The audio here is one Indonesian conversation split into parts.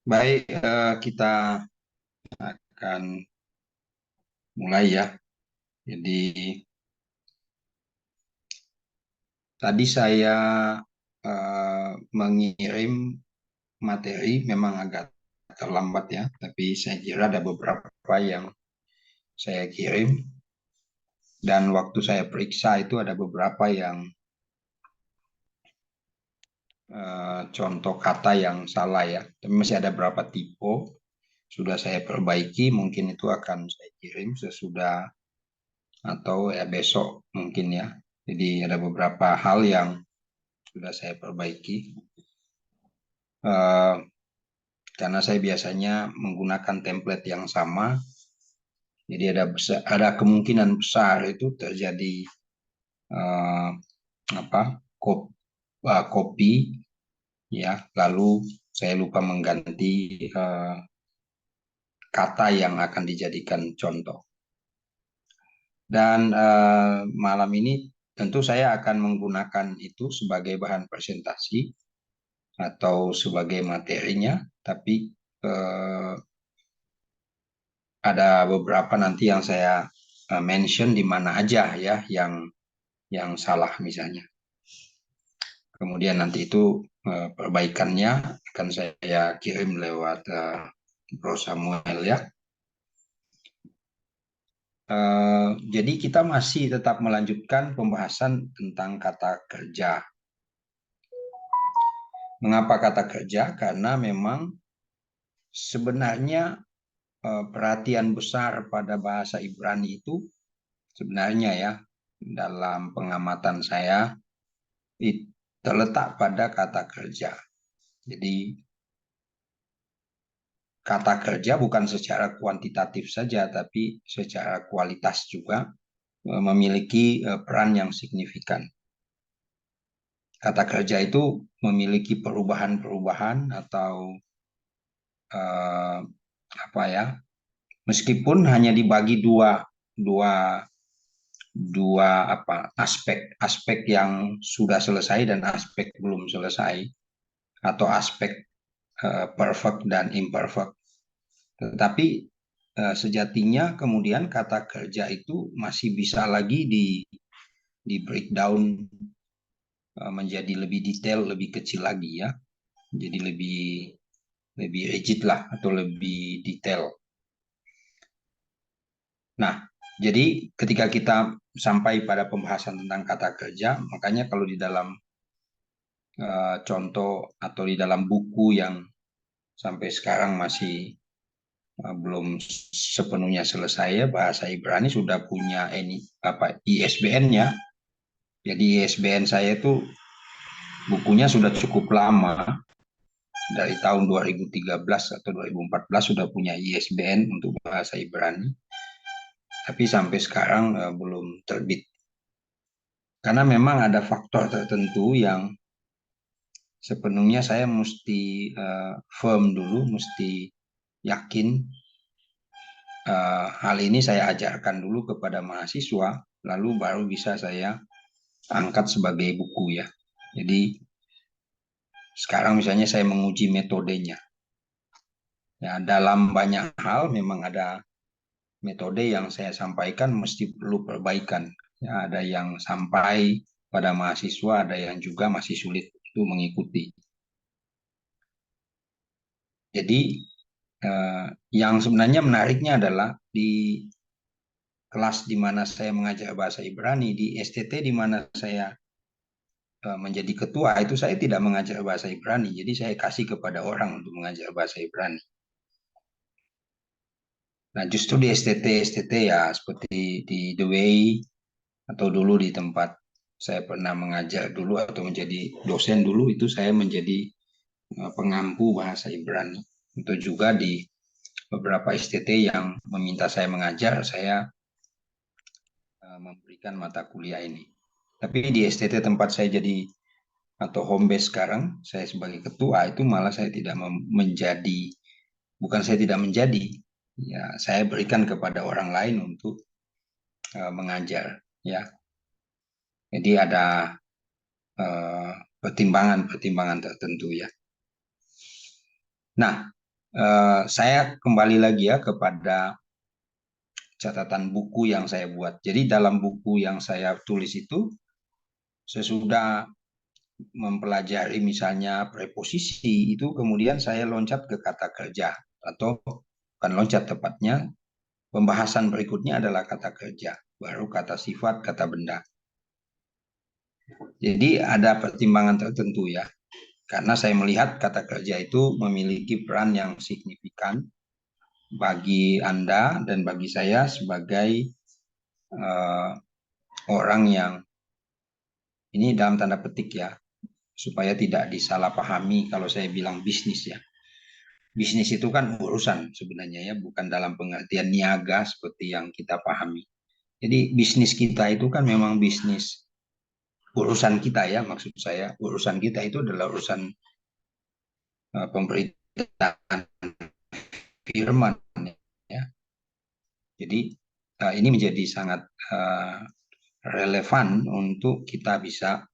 Baik, kita akan mulai ya. Jadi tadi saya mengirim materi memang agak terlambat ya, tapi saya kira ada beberapa yang saya kirim dan waktu saya periksa itu ada beberapa yang contoh kata yang salah ya. Tapi masih ada beberapa tipe sudah saya perbaiki, mungkin itu akan saya kirim sesudah atau ya besok mungkin ya. Jadi ada beberapa hal yang sudah saya perbaiki. Eh, karena saya biasanya menggunakan template yang sama, jadi ada kemungkinan besar itu terjadi eh, apa copy ya, lalu saya lupa mengganti eh, kata yang akan dijadikan contoh. Dan malam ini tentu saya akan menggunakan itu sebagai bahan presentasi atau sebagai materinya, tapi eh, ada beberapa nanti yang saya mention di mana aja ya yang salah misalnya. Kemudian nanti itu perbaikannya akan saya kirim lewat Bro Samuel ya. Jadi kita masih tetap melanjutkan pembahasan tentang kata kerja. Mengapa kata kerja? Karena memang sebenarnya perhatian besar pada bahasa Ibrani itu sebenarnya ya dalam pengamatan saya terletak pada kata kerja. Jadi kata kerja bukan secara kuantitatif saja, tapi secara kualitas juga memiliki peran yang signifikan. Kata kerja itu memiliki perubahan-perubahan atau eh, apa ya, meskipun hanya dibagi dua dua dua aspek yang sudah selesai dan aspek belum selesai atau aspek perfect dan imperfect. Tetapi sejatinya kemudian kata kerja itu masih bisa lagi di breakdown menjadi lebih detail, lebih kecil lagi ya. Jadi lebih lebih rigid lah atau lebih detail. Nah, jadi ketika kita sampai pada pembahasan tentang kata kerja, makanya kalau di dalam contoh atau di dalam buku yang sampai sekarang masih belum sepenuhnya selesai ya, bahasa Ibrani sudah punya ini apa ISBN-nya. Jadi ISBN saya itu bukunya sudah cukup lama, dari tahun 2013 atau 2014 sudah punya ISBN untuk bahasa Ibrani, tapi sampai sekarang belum terbit. Karena memang ada faktor tertentu yang sepenuhnya saya mesti firm dulu, mesti yakin. Hal ini saya ajarkan dulu kepada mahasiswa, lalu baru bisa saya angkat sebagai buku ya. Jadi sekarang misalnya saya menguji metodenya. Ya, dalam banyak hal memang ada metode yang saya sampaikan mesti perlu perbaikan. Ya, ada yang sampai pada mahasiswa, ada yang juga masih sulit itu mengikuti. Jadi yang sebenarnya menariknya adalah di kelas di mana saya mengajar bahasa Ibrani, di STT di mana saya menjadi ketua, itu saya tidak mengajar bahasa Ibrani. Jadi saya kasih kepada orang untuk mengajar bahasa Ibrani. Nah, justru di STT ya seperti di The Way atau dulu di tempat saya pernah mengajar dulu atau menjadi dosen dulu, itu saya menjadi pengampu bahasa Ibrani. Untuk juga di beberapa STT yang meminta saya mengajar, saya memberikan mata kuliah ini. Tapi di STT tempat saya jadi atau home base sekarang, saya sebagai ketua itu malah saya tidak menjadi, bukan saya tidak menjadi, ya saya berikan kepada orang lain untuk mengajar, ya. Jadi ada pertimbangan-pertimbangan tertentu ya. Nah, Saya kembali lagi ya kepada catatan buku yang saya buat. Jadi dalam buku yang saya tulis itu, sesudah mempelajari misalnya preposisi itu, kemudian saya loncat ke kata kerja, atau bukan loncat tepatnya, pembahasan berikutnya adalah kata kerja, baru kata sifat, kata benda. Jadi ada pertimbangan tertentu ya, karena saya melihat kata kerja itu memiliki peran yang signifikan bagi Anda dan bagi saya sebagai uh, orang yang, ini dalam tanda petik ya, supaya tidak disalahpahami kalau saya bilang bisnis ya. Bisnis itu kan urusan sebenarnya ya, bukan dalam pengertian niaga seperti yang kita pahami. Jadi bisnis kita itu kan memang bisnis urusan kita ya, maksud saya urusan kita itu adalah urusan pemberitaan firman ya. Jadi ini menjadi sangat relevan untuk kita bisa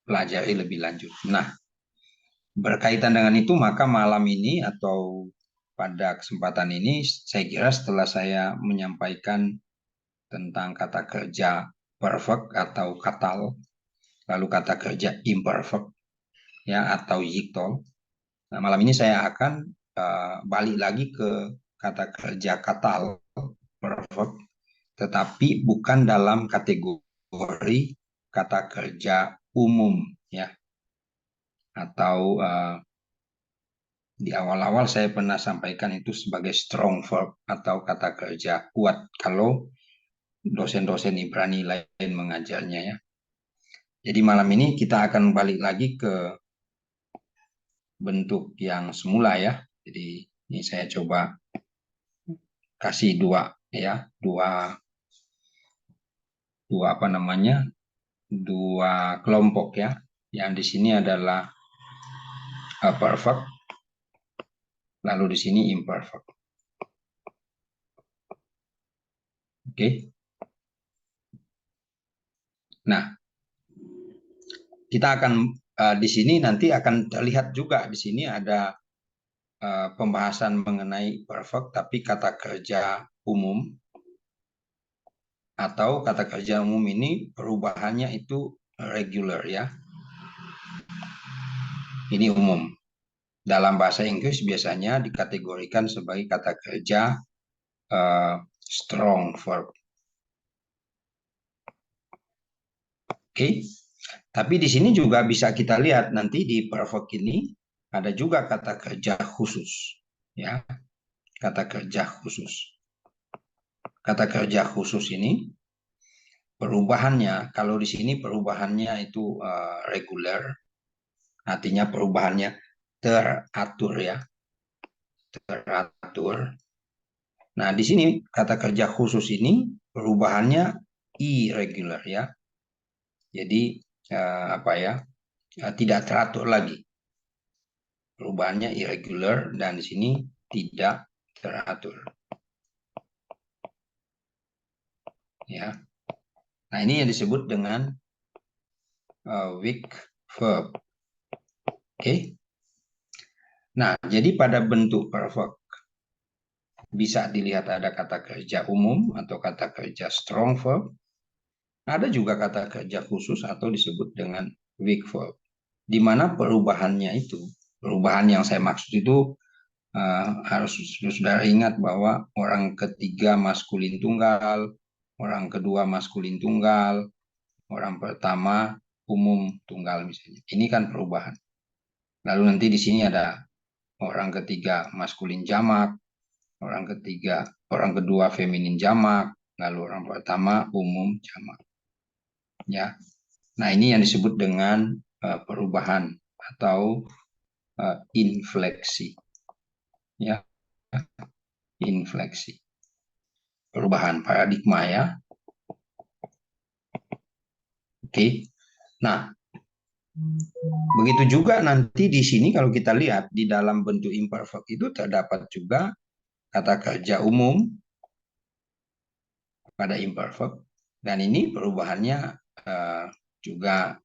pelajari lebih lanjut. Nah, berkaitan dengan itu, maka malam ini atau pada kesempatan ini, saya kira setelah saya menyampaikan tentang kata kerja perfect atau katal, lalu kata kerja imperfect, ya, atau yiktol. Nah, malam ini saya akan balik lagi ke kata kerja katal, perfect, tetapi bukan dalam kategori kata kerja umum, ya, atau di awal-awal saya pernah sampaikan itu sebagai strong verb atau kata kerja kuat kalau dosen-dosen Ibrani lain mengajarnya ya. Jadi malam ini kita akan balik lagi ke bentuk yang semula ya. Jadi ini saya coba kasih dua ya, dua apa namanya? Dua kelompok ya. Yang di sini adalah perfect, lalu di sini imperfect. Oke. Nah, kita akan di sini nanti akan terlihat juga di sini ada pembahasan mengenai perfect tapi kata kerja umum, atau kata kerja umum ini perubahannya itu regular ya. Ini umum. Dalam bahasa Inggris biasanya dikategorikan sebagai kata kerja strong verb. Oke. Tapi di sini juga bisa kita lihat nanti di perfect ini ada juga kata kerja khusus ya, kata kerja khusus. Kata kerja khusus ini perubahannya, kalau di sini perubahannya itu reguler, artinya perubahannya teratur ya, teratur. Nah, di sini kata kerja khusus ini perubahannya irregular ya. Jadi apa ya? Tidak teratur lagi. Perubahannya irregular dan di sini tidak teratur. Ya. Nah, ini yang disebut dengan weak verb. Oke. Nah, jadi pada bentuk perfect bisa dilihat ada kata kerja umum atau kata kerja strong verb. Ada juga kata kerja khusus atau disebut dengan weak verb. Di mana perubahannya itu, perubahan yang saya maksud itu harus saudara ingat bahwa orang ketiga maskulin tunggal, orang kedua maskulin tunggal, orang pertama umum tunggal misalnya. Ini kan perubahan. Lalu nanti di sini ada orang ketiga maskulin jamak, orang ketiga, orang kedua feminin jamak, lalu orang pertama umum jamak. Ya, nah ini yang disebut dengan perubahan atau infleksi. Ya, infleksi. Perubahan paradigma ya. Oke. Nah, begitu juga nanti di sini kalau kita lihat di dalam bentuk imperfect itu terdapat juga kata kerja umum pada imperfect, dan ini perubahannya juga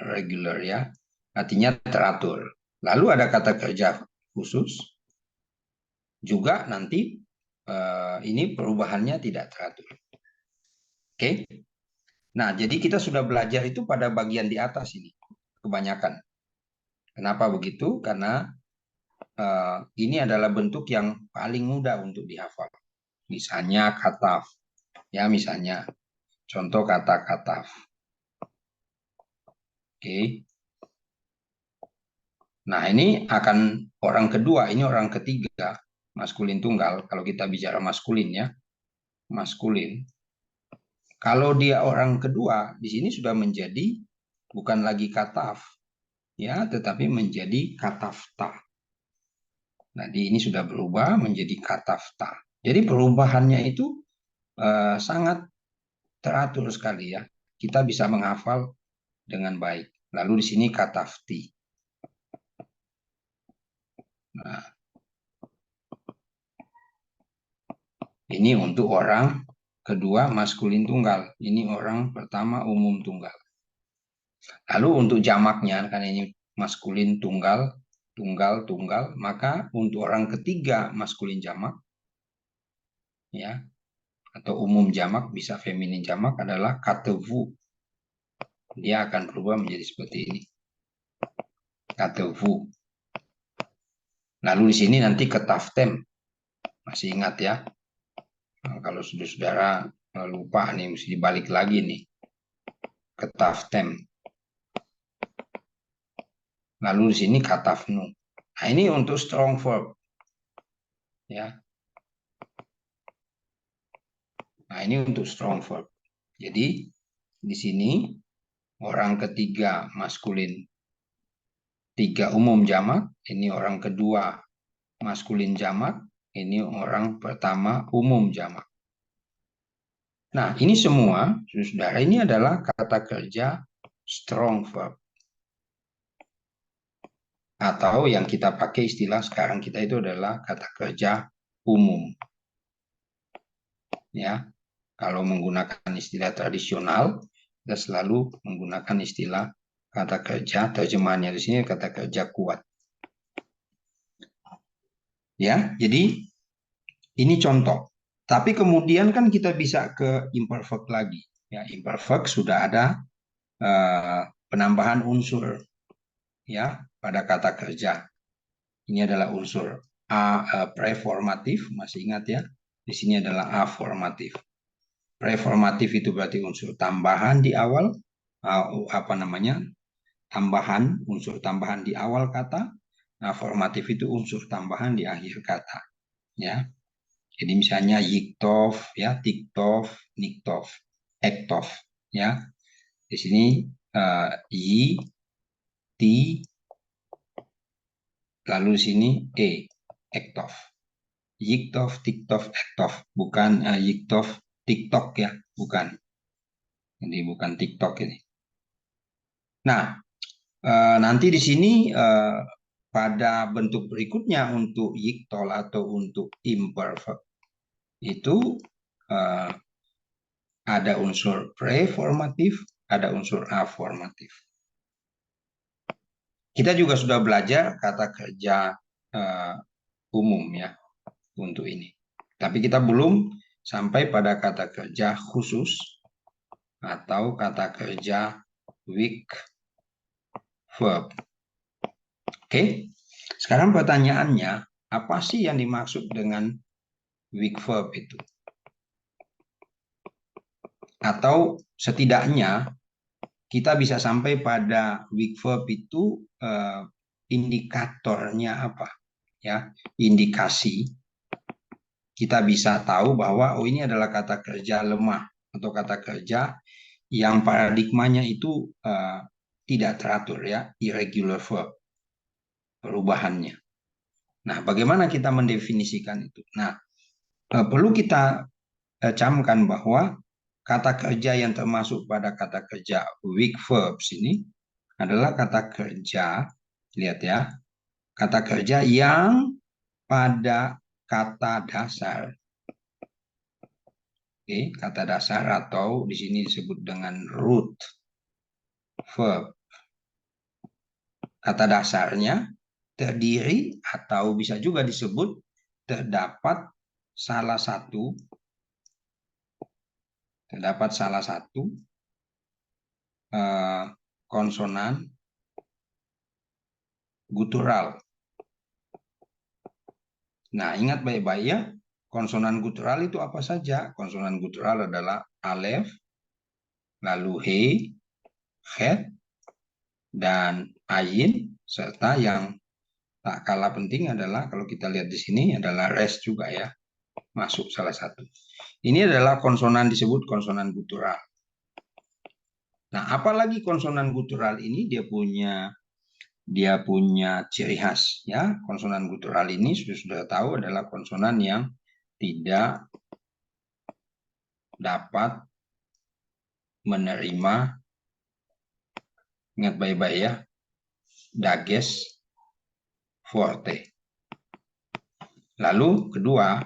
regular ya, artinya teratur. Lalu ada kata kerja khusus juga nanti ini perubahannya tidak teratur. Oke. Nah, jadi kita sudah belajar itu pada bagian di atas ini kebanyakan. Kenapa begitu? Karena ini adalah bentuk yang paling mudah untuk dihafal. Misalnya kataf, ya misalnya contoh kata kataf. Oke. Nah, ini akan orang kedua, ini orang ketiga, maskulin tunggal. Kalau kita bicara maskulin ya, maskulin. Kalau dia orang kedua, di sini sudah menjadi bukan lagi kataf, ya, tetapi menjadi katafta. Nah, ini sudah berubah menjadi katafta. Jadi perubahannya itu sangat teratur sekali ya. Kita bisa menghafal dengan baik. Lalu di sini katafti. Nah, ini untuk orang kedua maskulin tunggal. Ini orang pertama umum tunggal. Lalu untuk jamaknya, karena ini maskulin tunggal, tunggal, tunggal, maka untuk orang ketiga maskulin jamak, ya, atau umum jamak, bisa feminin jamak adalah katevu. Dia akan berubah menjadi seperti ini. Katevu. Lalu di sini nanti ketaftem. Masih ingat ya? Nah, kalau saudara lupa nih, mesti dibalik lagi nih. Ketaftem. Lalu di sini katafnu. Nah, ini untuk strong verb. Ya. Nah, ini untuk strong verb. Jadi, di sini orang ketiga maskulin, tiga umum jamak. Ini orang kedua maskulin jamak. Ini orang pertama umum jamak. Nah, ini semua, saudara, ini adalah kata kerja strong verb. Atau yang kita pakai istilah sekarang kita itu adalah kata kerja umum. Ya, kalau menggunakan istilah tradisional, kita selalu menggunakan istilah kata kerja, terjemahannya di sini kata kerja kuat. Ya, jadi ini contoh. Tapi kemudian kan kita bisa ke imperfect lagi. Ya, imperfect sudah ada penambahan unsur ya pada kata kerja. Ini adalah unsur preformatif, masih ingat ya? Di sini adalah aformatif. Preformatif itu berarti unsur tambahan di awal, apa namanya? Tambahan, unsur tambahan di awal kata. Aformatif itu unsur tambahan di akhir kata. Ya, jadi misalnya yiktov, ya, tiktov, niktov, ektov, ya. Di sini yi, ti, lalu di sini ektov. Yiktov, tiktov, ektov, bukan yiktov, tiktok ya, bukan. Ini bukan tiktok ini. Nah, nanti di sini pada bentuk berikutnya untuk yiktol atau untuk imperfect itu ada unsur preformatif, ada unsur aformatif. Kita juga sudah belajar kata kerja umum ya untuk ini. Tapi kita belum sampai pada kata kerja khusus atau kata kerja weak verb. Oke, sekarang pertanyaannya, apa sih yang dimaksud dengan weak verb itu? Atau setidaknya kita bisa sampai pada weak verb itu indikatornya apa? Ya, indikasi kita bisa tahu bahwa oh ini adalah kata kerja lemah atau kata kerja yang paradigmanya itu tidak teratur ya, irregular verb, perubahannya. Nah, bagaimana kita mendefinisikan itu? Nah, perlu kita camkan bahwa kata kerja yang termasuk pada kata kerja weak verbs ini adalah kata kerja, lihat ya, kata kerja yang pada kata dasar. Oke, kata dasar atau di sini disebut dengan root verb. Kata dasarnya terdiri atau bisa juga disebut terdapat salah satu konsonan gutural. Nah, ingat baik-baik ya, konsonan gutural itu apa saja? Konsonan gutural adalah alef, lalu he, het, dan ayin, serta yang tak kalah penting adalah kalau kita lihat di sini adalah res juga ya, masuk salah satu. Ini adalah konsonan disebut konsonan gutural. Nah, apalagi konsonan gutural ini dia punya ciri khas ya. Konsonan gutural ini sudah tahu adalah konsonan yang tidak dapat menerima, ingat baik-baik ya, dages forte. Lalu kedua,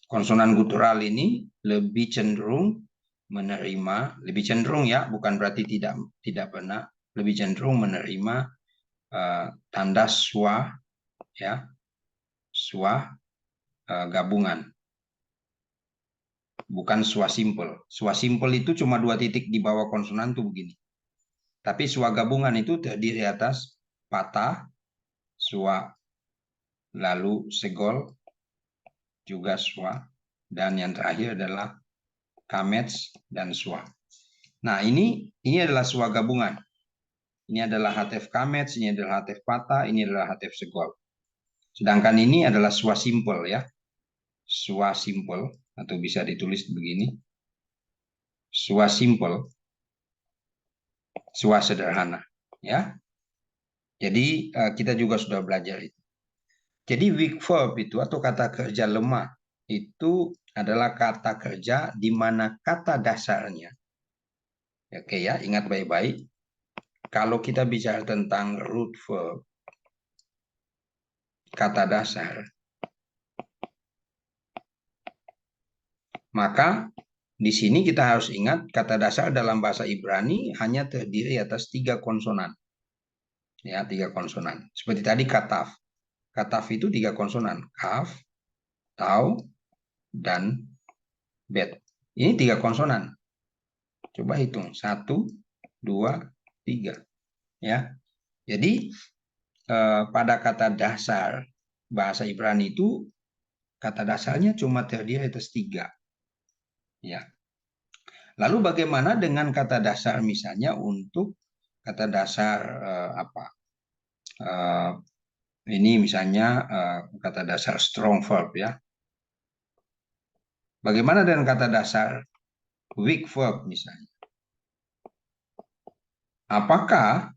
konsonan gutural ini lebih cenderung menerima, lebih cenderung ya, bukan berarti tidak pernah, lebih cenderung menerima tanda schwa ya, schwa gabungan, bukan schwa simple. Schwa simple itu cuma 2 titik di bawah konsonan tuh begini. Tapi schwa gabungan itu terdiri atas patah, schwa, lalu segol, juga schwa, dan yang terakhir adalah kamets dan schwa. Nah, ini adalah schwa gabungan. Ini adalah hatef kamets, ini adalah hatef patah, ini adalah hatef segol. Sedangkan ini adalah schwa simple ya. Schwa simple atau bisa ditulis begini. Schwa simple, schwa sederhana ya. Jadi kita juga sudah belajar itu. Jadi weak verb itu atau kata kerja lemah itu adalah kata kerja di mana kata dasarnya. Oke ya, ingat baik-baik. Kalau kita bicara tentang root verb, kata dasar, maka di sini kita harus ingat kata dasar dalam bahasa Ibrani hanya terdiri atas 3 konsonan. Ya, 3 konsonan. Seperti tadi kataf. Kataf itu 3 konsonan. Kaf, tau, dan bet. Ini 3 konsonan. Coba hitung. 1, 2, 3. Ya. Jadi pada kata dasar bahasa Ibrani itu kata dasarnya cuma terdiri atas 3. Ya. Lalu bagaimana dengan kata dasar misalnya untuk kata dasar ini misalnya kata dasar strong verb ya. Bagaimana dengan kata dasar weak verb misalnya? Apakah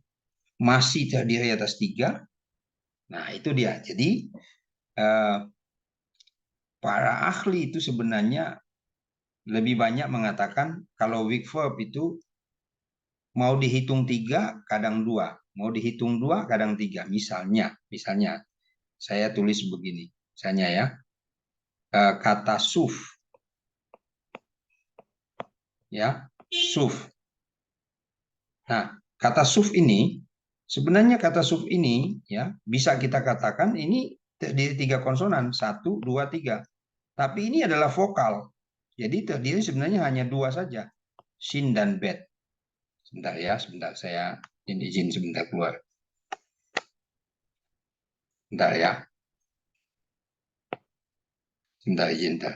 masih terdiri atas 3? Nah, itu dia. Jadi para ahli itu sebenarnya lebih banyak mengatakan kalau weak verb itu mau dihitung 3 kadang 2, mau dihitung 2 kadang 3. Misalnya saya tulis begini, misalnya ya, kata suf, ya, suf. Nah, kata suf ini sebenarnya kata suf ini ya bisa kita katakan ini terdiri 3 konsonan, 1, 2, 3. Tapi ini adalah vokal. Jadi terdiri sebenarnya hanya 2 saja, sin dan bet. Sebentar ya, sebentar saya izin sebentar keluar. Sebentar ya. Sebentar izin. Sebentar.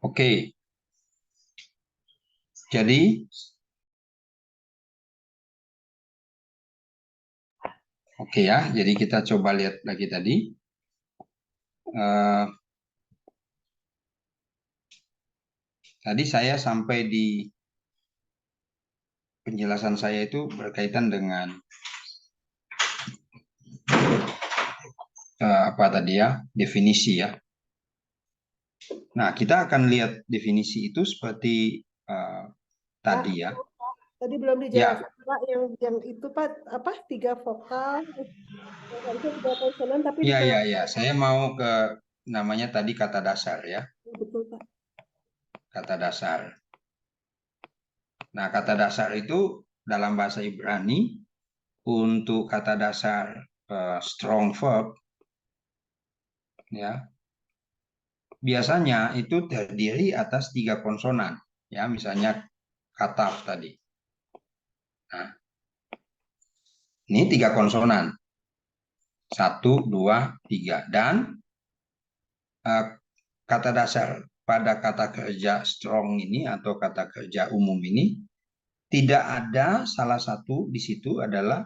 Oke. Jadi oke ya, jadi kita coba lihat lagi tadi. Tadi saya sampai di penjelasan saya itu berkaitan dengan apa tadi ya, definisi ya. Nah, kita akan lihat definisi itu seperti tadi ya. Tadi belum Ya, dijelaskan Pak, yang itu Pak apa 3 vokal, itu 3 konsonan tapi di ya. tengah. Saya mau ke namanya tadi kata dasar ya, Betul Pak. kata dasar. Nah, kata dasar itu dalam bahasa Ibrani untuk kata dasar strong verb ya, biasanya itu terdiri atas 3 konsonan ya, misalnya kataf tadi. Nah, ini 3 konsonan. 1, 2, 3. Dan kata dasar pada kata kerja strong ini atau kata kerja umum ini tidak ada salah satu di situ adalah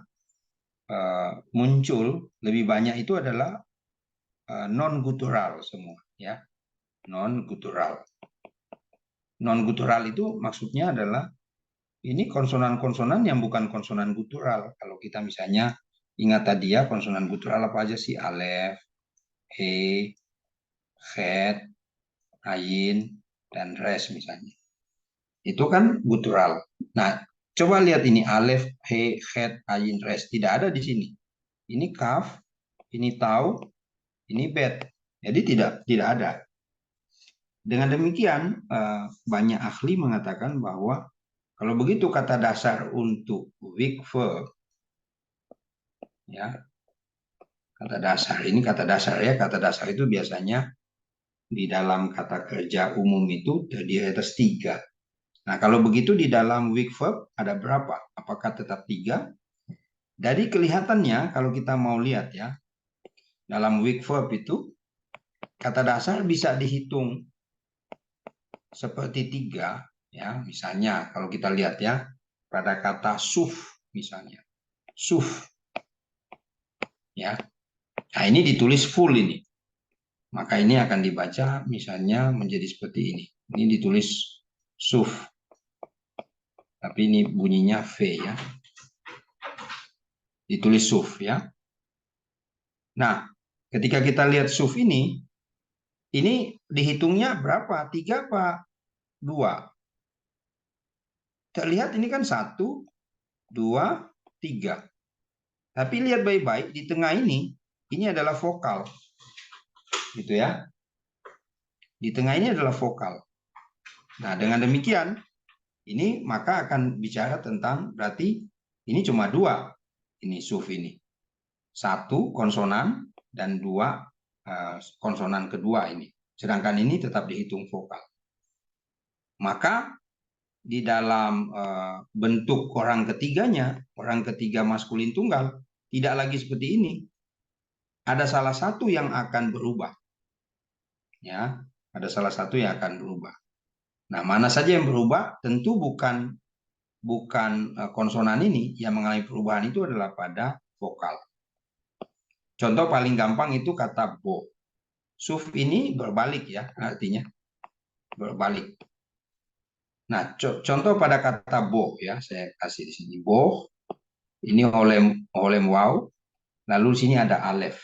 muncul lebih banyak itu adalah non gutural semua ya, non gutural. Non gutural itu maksudnya adalah ini konsonan-konsonan yang bukan konsonan gutural. Kalau kita misalnya ingat tadi ya, konsonan gutural apa aja sih? Alef, he, het, ayin, dan res misalnya. Itu kan gutural. Nah, coba lihat ini alef, he, het, ayin, res. Tidak ada di sini. Ini kaf, ini tau, ini bet. Jadi tidak ada. Dengan demikian, banyak ahli mengatakan bahwa kalau begitu kata dasar untuk weak verb, ya, kata dasar ini kata dasar ya, kata dasar itu biasanya di dalam kata kerja umum itu terdiri atas 3. Nah, kalau begitu di dalam weak verb ada berapa? Apakah tetap 3? Dari kelihatannya, kalau kita mau lihat ya, dalam weak verb itu kata dasar bisa dihitung seperti 3 ya. Misalnya kalau kita lihat ya, pada kata suf misalnya, suf ya. Nah, ini ditulis full ini. Maka ini akan dibaca misalnya menjadi seperti ini. Ini ditulis suf. Tapi ini bunyinya V ya. Ditulis suf ya. Nah, ketika kita lihat suf ini dihitungnya berapa? 3 apa 2? Terlihat ini kan 1, 2, 3. Tapi lihat baik-baik di tengah ini adalah vokal. Gitu ya. Di tengah ini adalah vokal. Nah, dengan demikian ini maka akan bicara tentang berarti ini cuma 2. Ini suf ini. 1 konsonan dan 2 konsonan kedua ini. Sedangkan ini tetap dihitung vokal. Maka di dalam bentuk orang ketiganya, orang ketiga maskulin tunggal, tidak lagi seperti ini. Ada salah satu yang akan berubah. Ya, ada salah satu yang akan berubah. Nah, mana saja yang berubah? Tentu bukan konsonan ini. Yang mengalami perubahan itu adalah pada vokal. Contoh paling gampang itu kata bo. Suf ini berbalik ya, artinya berbalik. Nah, contoh pada kata bo ya, saya kasih di sini bo. Ini olem wow. Lalu di sini ada alef.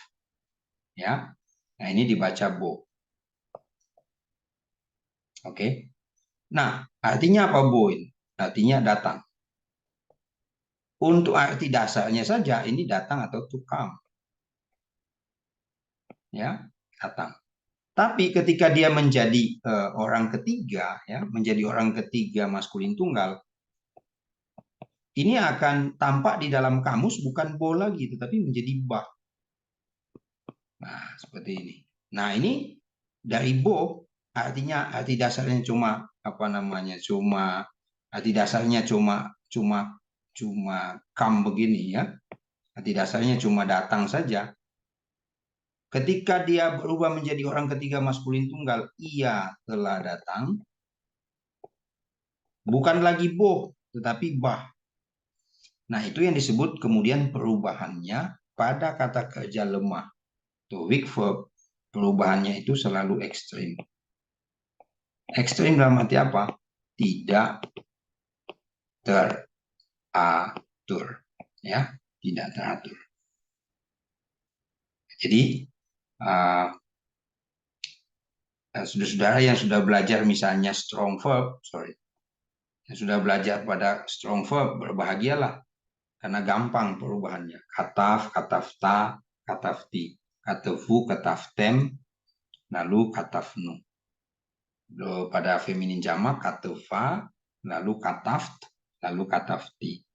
Ya. Nah, ini dibaca bo. Oke. Nah, artinya apa bo ini? Artinya datang. Untuk arti dasarnya saja ini datang atau to come. Ya, datang. Tapi ketika dia menjadi orang ketiga ya, menjadi orang ketiga maskulin tunggal, ini akan tampak di dalam kamus bukan bo lagi tetapi menjadi ba. Nah, seperti ini. Nah, ini dari bo artinya arti dasarnya cuma apa namanya? Arti dasarnya cuma kam begini ya. Arti dasarnya cuma datang saja. Ketika dia berubah menjadi orang ketiga maskulin tunggal, ia telah datang, bukan lagi boh, tetapi bah. Nah, itu yang disebut kemudian perubahannya pada kata kerja lemah. Tuh, weak verb, perubahannya itu selalu ekstrim. Ekstrim dalam arti apa? Tidak teratur. Ya, tidak teratur. Jadi, saudara-saudara yang sudah belajar misalnya strong verb, yang sudah belajar pada strong verb, berbahagialah. Karena gampang perubahannya. Kataf, katafta, katafti. Katefu, kataftem, lalu katafnu. Pada feminin jamak, katefa, lalu kataft, lalu katafti.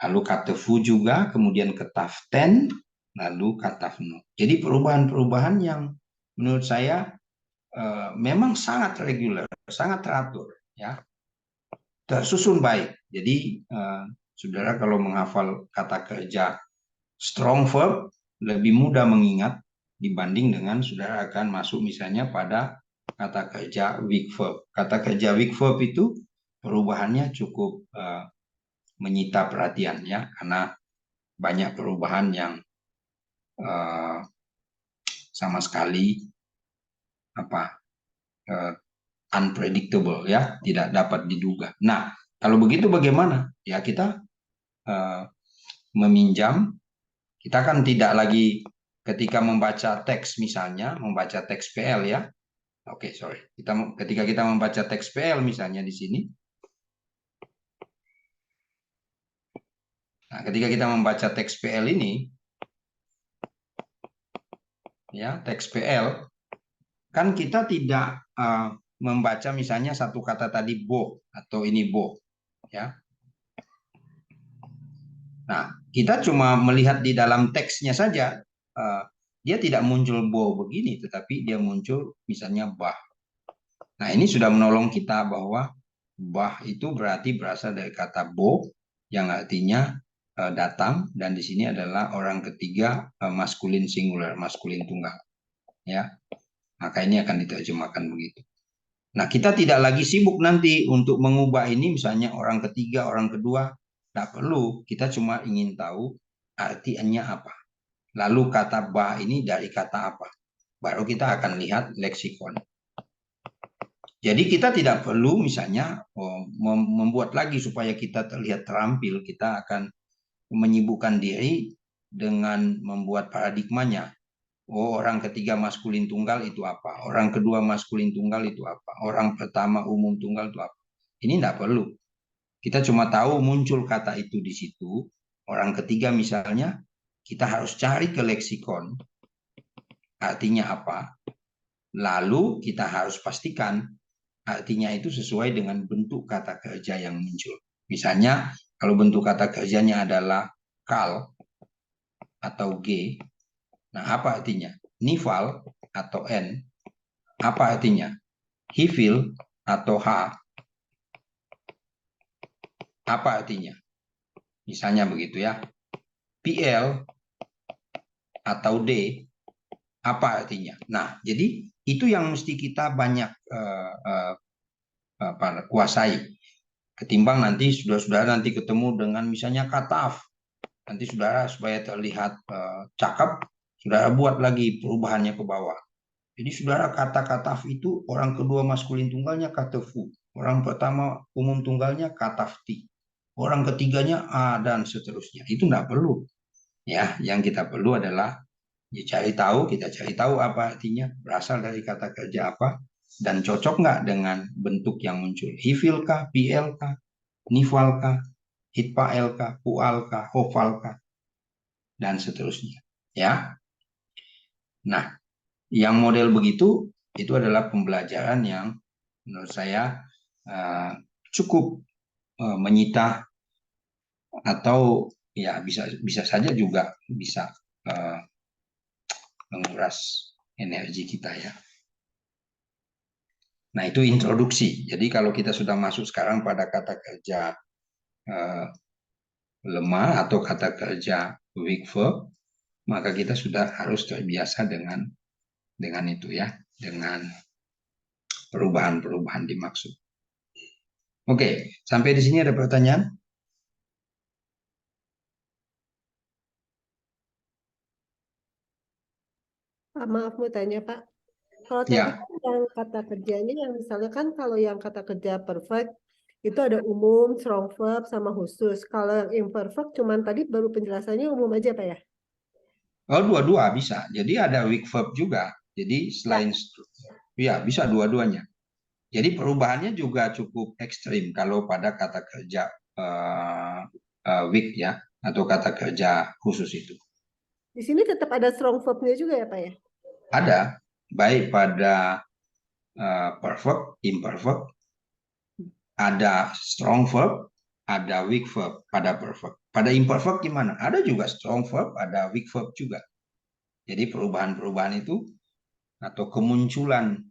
Lalu katefu juga, kemudian kataften, lalu katafnu. Jadi perubahan-perubahan yang menurut saya memang sangat reguler, sangat teratur, ya, tersusun baik. Jadi saudara kalau menghafal kata kerja strong verb lebih mudah mengingat dibanding dengan saudara akan masuk misalnya pada kata kerja weak verb. Kata kerja weak verb itu perubahannya cukup menyita perhatian, ya, karena banyak perubahan yang sama sekali unpredictable, ya, tidak dapat diduga. Nah, kalau begitu bagaimana? Ya, kita meminjam, kita kan tidak lagi ketika membaca teks, misalnya membaca teks PL, ya. Oke, sorry. Ketika kita membaca teks PL misalnya di sini. Nah, ketika kita membaca teks PL ini, ya, teks PL, kan kita tidak membaca misalnya satu kata tadi bo atau ini bo, ya. Nah, kita cuma melihat di dalam teksnya saja, dia tidak muncul bo begini, tetapi dia muncul misalnya bah. Nah, ini sudah menolong kita bahwa bah itu berarti berasal dari kata bo, yang artinya datang, dan di sini adalah orang ketiga maskulin singular, maskulin tunggal, ya. Maka ini akan diterjemahkan begitu. Nah, kita tidak lagi sibuk nanti untuk mengubah ini misalnya orang ketiga, orang kedua. Tidak perlu, kita cuma ingin tahu artinya apa. Lalu kata bah ini dari kata apa. Baru kita akan lihat leksikon. Jadi kita tidak perlu misalnya membuat lagi supaya kita terlihat terampil. Kita akan menyibukkan diri dengan membuat paradigmanya. Oh, orang ketiga maskulin tunggal itu apa? Orang kedua maskulin tunggal itu apa? Orang pertama umum tunggal itu apa? Ini tidak perlu. Kita cuma tahu muncul kata itu di situ. Orang ketiga misalnya, kita harus cari ke leksikon. Artinya apa? Lalu kita harus pastikan artinya itu sesuai dengan bentuk kata kerja yang muncul. Misalnya, kalau bentuk kata kerjanya adalah kal atau g, nah apa artinya? Nival atau n, apa artinya? Hifil atau h, apa artinya? Misalnya begitu, ya. PL atau D, apa artinya? Nah, jadi itu yang mesti kita banyak kuasai. Ketimbang nanti saudara nanti ketemu dengan misalnya kataf. Nanti saudara supaya terlihat cakep, saudara buat lagi perubahannya ke bawah. Jadi saudara kata kataf itu orang kedua maskulin tunggalnya katefu. Orang pertama umum tunggalnya katafti. Orang ketiganya A dan seterusnya. Itu tidak perlu. Ya, yang kita perlu adalah ya, kita cari tahu apa artinya, berasal dari kata kerja apa, dan cocok nggak dengan bentuk yang muncul. Hifil kah, PL kah, nival kah, hitpael kah, pual kah, hofal kah, dan seterusnya. Ya, nah, yang model begitu itu adalah pembelajaran yang menurut saya cukup menyita, atau ya bisa saja juga bisa menguras energi kita, ya. Nah, itu introduksi. Jadi kalau kita sudah masuk sekarang pada kata kerja lemah atau kata kerja weak verb, maka kita sudah harus terbiasa dengan itu ya, dengan perubahan-perubahan dimaksud. Oke, sampai di sini ada pertanyaan? Maaf mau tanya Pak. Kalau tadi Ya, kan yang kata kerjanya yang misalnya kan kalau yang kata kerja perfect itu ada umum, strong verb sama khusus. Kalau yang imperfect cuman tadi baru penjelasannya umum aja Pak ya? oh dua-dua bisa. Jadi ada weak verb juga. Jadi Ya. selain, ya bisa dua-duanya. Jadi perubahannya juga cukup ekstrim kalau pada kata kerja weak ya, atau kata kerja khusus itu. Di sini tetap ada strong verb-nya juga ya Pak ya? Ada, baik pada perfect, imperfect, ada strong verb, ada weak verb pada perfect. Pada imperfect gimana? Ada juga strong verb, ada weak verb juga. Jadi perubahan-perubahan itu atau kemunculan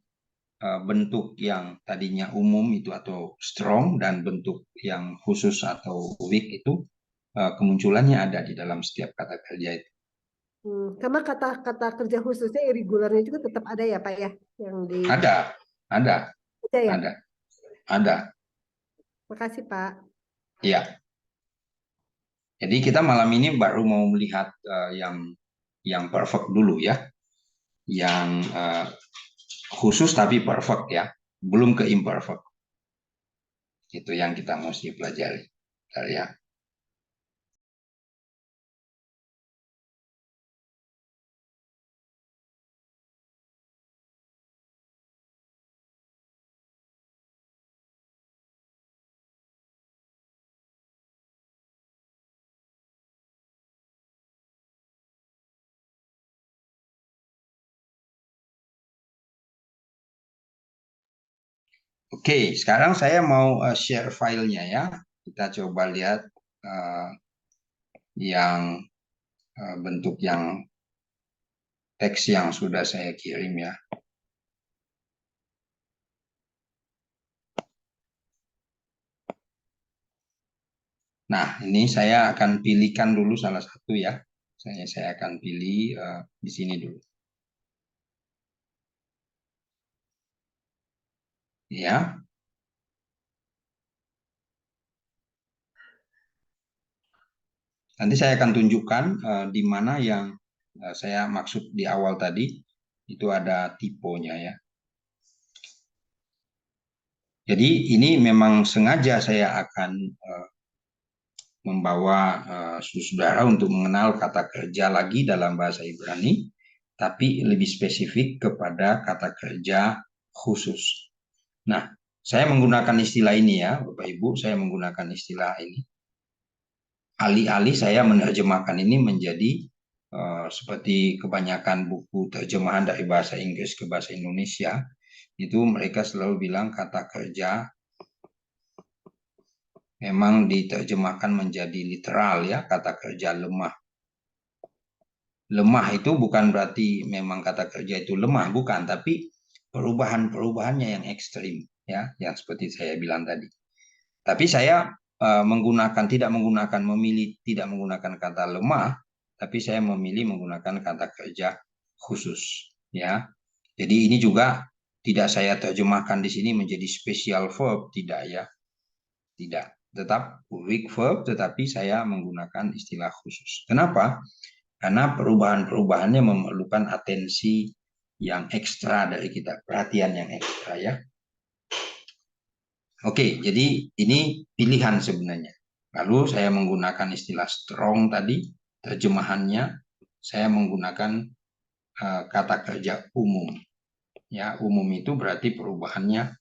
bentuk yang tadinya umum itu atau strong dan bentuk yang khusus atau weak itu kemunculannya ada di dalam setiap kata kerja itu. Sama kata-kata kerja khususnya irregularnya juga tetap ada ya Pak ya? Yang di Ada, ada, ada ya? ada, ada. Makasih Pak. Ya, jadi kita malam ini baru mau melihat yang perfect dulu ya, yang khusus tapi perfect ya, belum ke imperfect. Itu yang kita mesti pelajari. Ya. Oke, sekarang saya mau share filenya ya. Kita coba lihat uh, yang bentuk yang teks yang sudah saya kirim ya. Nah, ini saya akan pilihkan dulu salah satu ya. Saya akan pilih di sini dulu. Ya, nanti saya akan tunjukkan di mana yang saya maksud di awal tadi itu ada tipenya ya. Jadi ini memang sengaja saya akan membawa saudara untuk mengenal kata kerja lagi dalam bahasa Ibrani, tapi lebih spesifik kepada kata kerja khusus. Nah, saya menggunakan istilah ini ya, Bapak Ibu, saya menggunakan istilah ini. Alih-alih saya menerjemahkan ini menjadi seperti kebanyakan buku terjemahan dari bahasa Inggris ke bahasa Indonesia, itu mereka selalu bilang kata kerja memang diterjemahkan menjadi literal ya, kata kerja lemah. Lemah itu bukan berarti memang kata kerja itu lemah, bukan, tapi perubahan-perubahannya yang ekstrim ya, yang seperti saya bilang tadi. Tapi saya tidak menggunakan memilih tidak menggunakan kata lemah, tapi saya memilih menggunakan kata kerja khusus ya. Jadi ini juga tidak saya terjemahkan di sini menjadi special verb, tidak ya, tidak. Tetap weak verb, tetapi saya menggunakan istilah khusus. Kenapa? Karena perubahan-perubahannya memerlukan atensi yang ekstra dari kita, perhatian yang ekstra ya. Oke, jadi ini pilihan sebenarnya. Lalu saya menggunakan istilah strong tadi, terjemahannya saya menggunakan kata kerja umum. Ya, umum itu berarti perubahannya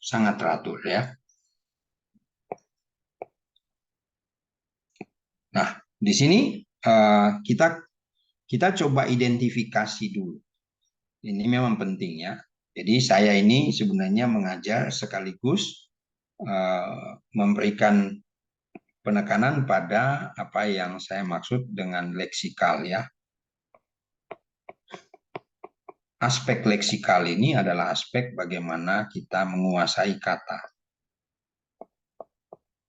sangat teratur ya. Nah, di sini kita kita coba identifikasi dulu. Ini memang penting ya. Jadi saya ini sebenarnya mengajar sekaligus memberikan penekanan pada apa yang saya maksud dengan leksikal ya. Aspek leksikal ini adalah aspek bagaimana kita menguasai kata.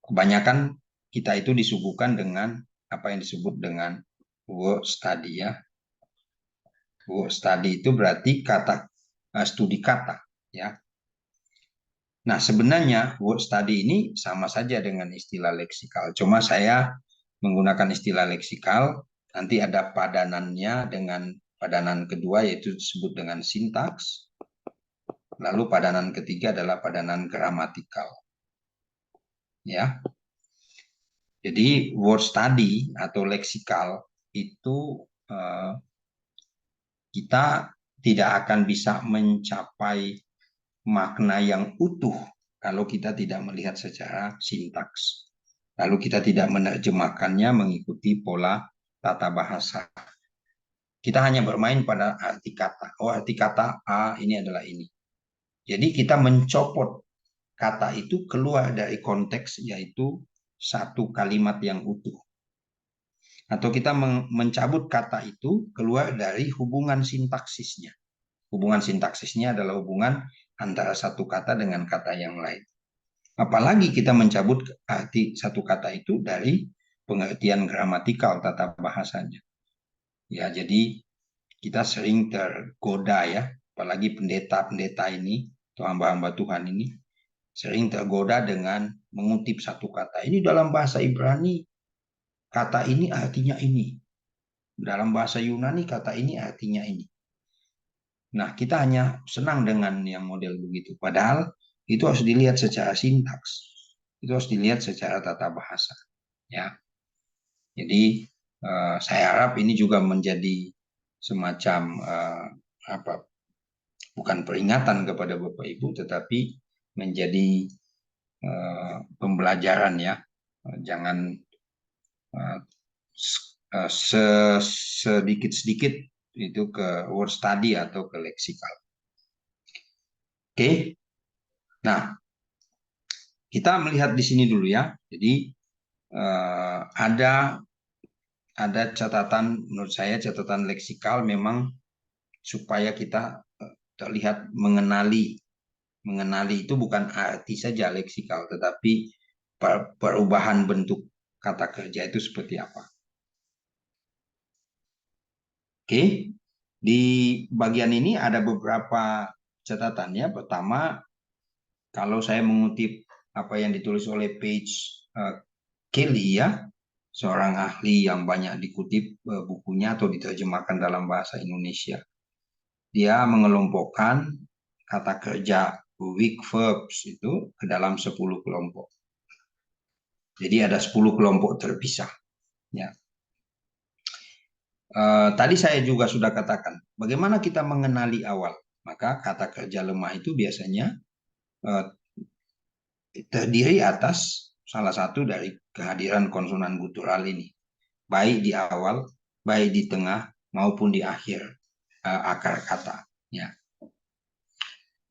Kebanyakan kita itu disuguhkan dengan apa yang disebut dengan word study ya. Work study itu berarti studi kata, ya. Nah, sebenarnya word study ini sama saja dengan istilah leksikal. Cuma saya menggunakan istilah leksikal, nanti ada padanannya dengan padanan kedua yaitu disebut dengan sintaks. Lalu padanan ketiga adalah padanan gramatikal. Ya. Jadi word study atau leksikal itu kita tidak akan bisa mencapai makna yang utuh kalau kita tidak melihat secara sintaks. Lalu kita tidak menerjemahkannya mengikuti pola tata bahasa. Kita hanya bermain pada arti kata. Oh, arti kata A ini adalah ini. Jadi kita mencopot kata itu keluar dari konteks, yaitu satu kalimat yang utuh. Atau kita mencabut kata itu keluar dari hubungan sintaksisnya. Hubungan sintaksisnya adalah hubungan antara satu kata dengan kata yang lain. Apalagi kita mencabut arti satu kata itu dari pengertian gramatikal tata bahasanya. Ya, jadi kita sering tergoda ya, apalagi pendeta-pendeta ini atau hamba-hamba Tuhan ini sering tergoda dengan mengutip satu kata. Ini dalam bahasa Ibrani, kata ini artinya ini. Dalam bahasa Yunani, kata ini artinya ini. Nah, kita hanya senang dengan yang model begitu. Padahal itu harus dilihat secara sintaks. Itu harus dilihat secara tata bahasa. Ya, jadi saya harap ini juga menjadi semacam bukan peringatan kepada Bapak Ibu, tetapi menjadi pembelajaran ya. Jangan sedikit-sedikit itu ke word study atau ke leksikal. Oke. Nah, kita melihat di sini dulu ya. Jadi ada catatan, menurut saya catatan leksikal memang supaya kita terlihat mengenali itu bukan arti saja leksikal, tetapi perubahan bentuk kata kerja itu seperti apa. Oke, di bagian ini ada beberapa catatannya. Pertama, kalau saya mengutip apa yang ditulis oleh Paige Kelly ya, seorang ahli yang banyak dikutip bukunya atau diterjemahkan dalam bahasa Indonesia. Dia mengelompokkan kata kerja weak verbs itu ke dalam 10 kelompok. Jadi ada 10 kelompok terpisah. Ya. Tadi saya juga sudah katakan, bagaimana kita mengenali awal. Maka kata kerja lemah itu biasanya terdiri atas salah satu dari kehadiran konsonan gutural ini. Baik di awal, baik di tengah, maupun di akhir akar kata. Ya.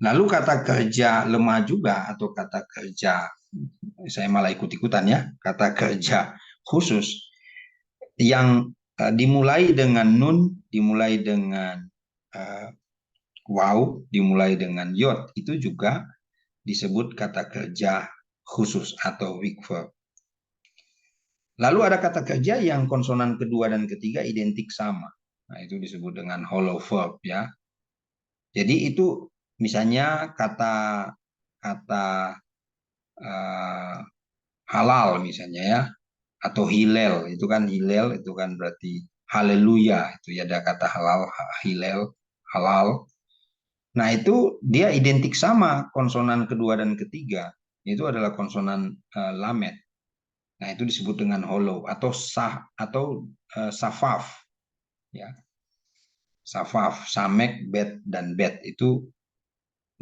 Lalu kata kerja lemah juga atau kata kerja, saya malah ikut-ikutan ya, kata kerja khusus yang dimulai dengan nun, dimulai dengan waw, dimulai dengan yod, itu juga disebut kata kerja khusus atau weak verb. Lalu ada kata kerja yang konsonan kedua dan ketiga identik sama. Nah, itu disebut dengan hollow verb ya. Jadi itu misalnya kata halal misalnya ya, atau hilal, itu kan berarti haleluya, itu ya ada kata halal, hilal, halal. Nah, itu dia identik sama konsonan kedua dan ketiga, itu adalah konsonan lamet. Nah, itu disebut dengan hollow atau safaf. Ya. Safaf, samek, bet dan bet itu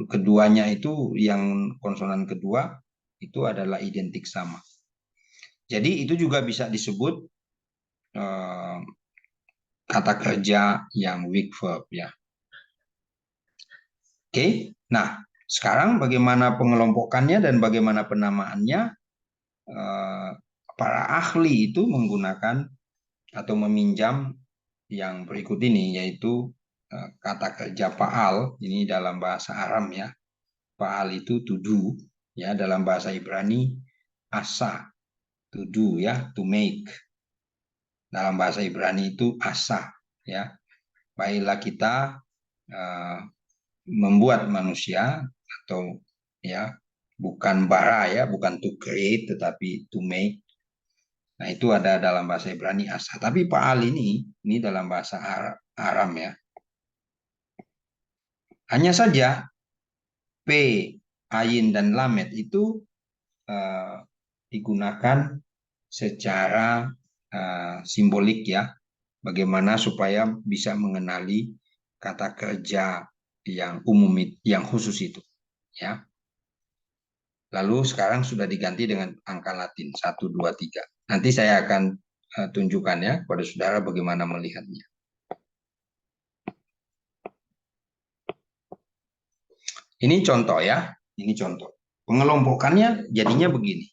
keduanya itu yang konsonan kedua itu adalah identik sama. Jadi itu juga bisa disebut kata kerja yang weak verb ya. Oke, nah sekarang bagaimana pengelompokannya dan bagaimana penamaannya? Para ahli itu menggunakan atau meminjam yang berikut ini, yaitu kata kerja fa'al, ini dalam bahasa Aram ya. Fa'al itu to do, ya, dalam bahasa Ibrani asa, to do ya, to make. Dalam bahasa Ibrani itu asa ya. baiklah kita uh, membuat manusia atau ya bukan bara ya, bukan to create tetapi to make. Nah, itu ada dalam bahasa Ibrani asa. Tapi Paal ini dalam bahasa Aram ya. Hanya saja P, Ayin dan Lamet itu digunakan secara simbolik ya. Bagaimana supaya bisa mengenali kata kerja yang umum, yang khusus itu ya. Lalu sekarang sudah diganti dengan angka Latin 1, 2, 3. Nanti saya akan tunjukkan ya kepada saudara bagaimana melihatnya. Ini contoh ya, ini contoh. Pengelompokannya jadinya begini.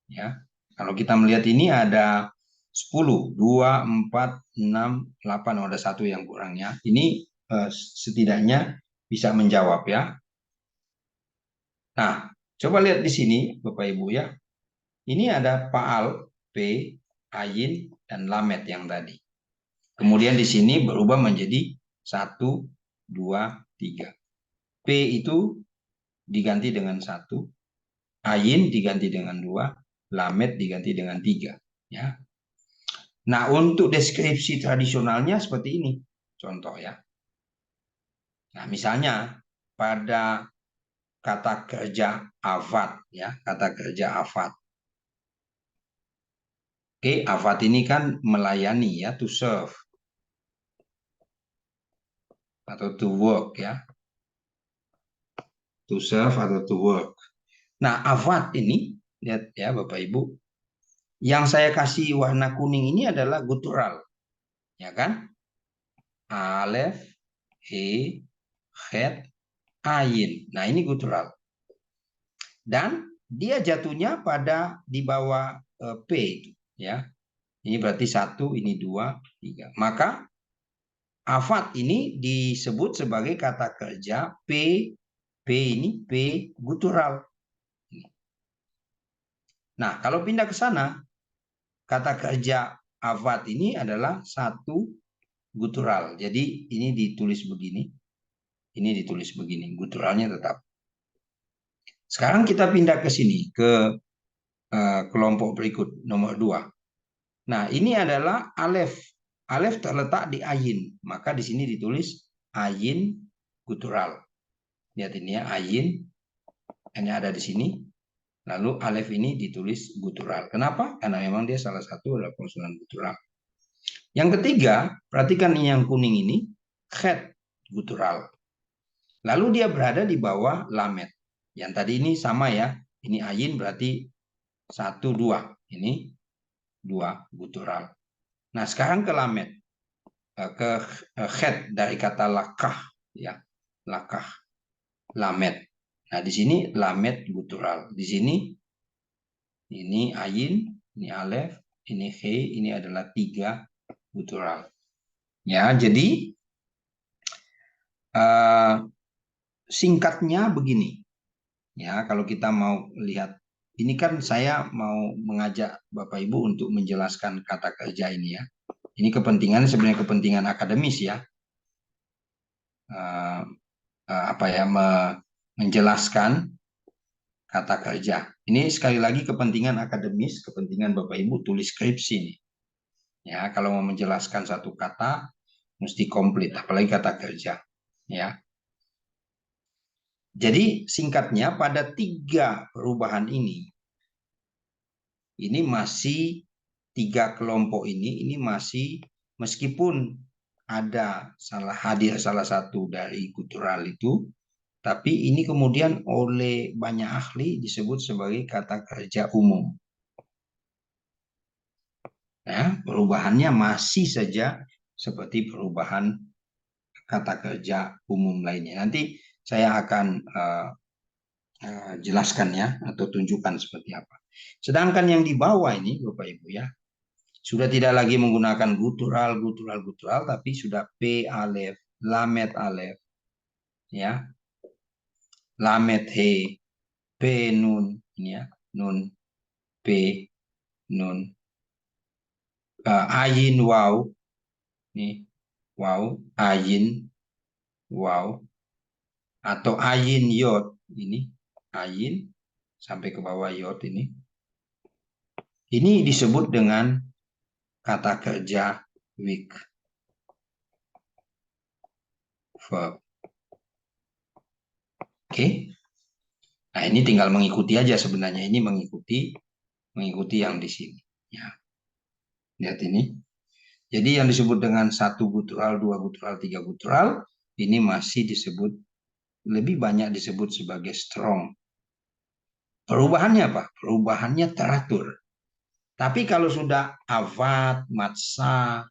Ya. Kalau kita melihat ini ada 10, 2, 4, 6, 8, ada satu yang kurangnya. Ini setidaknya bisa menjawab ya. Nah, coba lihat di sini Bapak Ibu ya. Ini ada Paal, P, Ayin, dan Lamet yang tadi. Kemudian di sini berubah menjadi 1, 2, 3. P itu diganti dengan 1, Ayin diganti dengan 2, Lamet diganti dengan 3. Ya. Nah, untuk deskripsi tradisionalnya seperti ini. Contoh ya. Nah, misalnya pada kata kerja afat ya, kata kerja afat. Oke, afat ini kan melayani ya, to serve atau to work ya. To serve atau to work. Nah, afat ini lihat ya Bapak Ibu, yang saya kasih warna kuning ini adalah guttural. Ya kan? Alef, he, het, ayin. Nah, ini guttural. Dan dia jatuhnya pada di bawah P ya. Ini berarti 1, ini 2, 3. Maka afat ini disebut sebagai kata kerja P, P ini P guttural. Nah, kalau pindah ke sana, kata kerja afat ini adalah 1 guttural. Jadi ini ditulis begini, ini ditulis begini, gutturalnya tetap. Sekarang kita pindah ke sini, ke kelompok berikut, nomor 2. Nah, ini adalah alef. Alef terletak di ayin, maka di sini ditulis ayin guttural. Lihat ini ya, ayin hanya ada di sini. Lalu alef ini ditulis guttural. Kenapa? Karena memang dia salah satu adalah konsonan guttural. Yang ketiga, perhatikan ini yang kuning ini, het guttural. Lalu dia berada di bawah lamet. Yang tadi ini sama ya, ini ayin berarti 1, 2. Ini 2 guttural. Nah, sekarang ke lamet. Ke het dari kata lakah ya, lakah, lamet. Nah, di sini lamet guttural. Di sini ini ayin, ini alef, ini he, ini adalah 3 guttural. Ya, jadi singkatnya begini. Ya, kalau kita mau lihat, ini kan saya mau mengajak Bapak Ibu untuk menjelaskan kata kerja ini ya. Ini kepentingan sebenarnya kepentingan akademis ya. Apa ya, menjelaskan kata kerja. Ini sekali lagi kepentingan akademis, kepentingan Bapak Ibu tulis skripsi nih. Ya, kalau mau menjelaskan satu kata mesti komplit, apalagi kata kerja. Ya. Jadi singkatnya pada 3 perubahan ini masih 3 kelompok ini masih, meskipun ada hadir salah satu dari guttural itu, tapi ini kemudian oleh banyak ahli disebut sebagai kata kerja umum. Ya, perubahannya masih saja seperti perubahan kata kerja umum lainnya. Nanti saya akan jelaskan ya, atau tunjukkan seperti apa. Sedangkan yang di bawah ini Bapak Ibu ya, sudah tidak lagi menggunakan guttural, tapi sudah P alef, lamet alef, ya, lamet he, P nun, ini ya, nun, P nun, ayin waw, Nih, wow, ayin, wow, atau ayin yod. Ini ayin sampai ke bawah yod ini. Ini disebut dengan kata kerja weak verb. Oke. Nah, ini tinggal mengikuti aja sebenarnya. Ini mengikuti yang di sini. Ya, lihat ini. Jadi yang disebut dengan satu gutural, dua gutural, tiga gutural, ini masih disebut, lebih banyak disebut sebagai strong. Perubahannya apa? Perubahannya teratur. Tapi kalau sudah avad, matsa,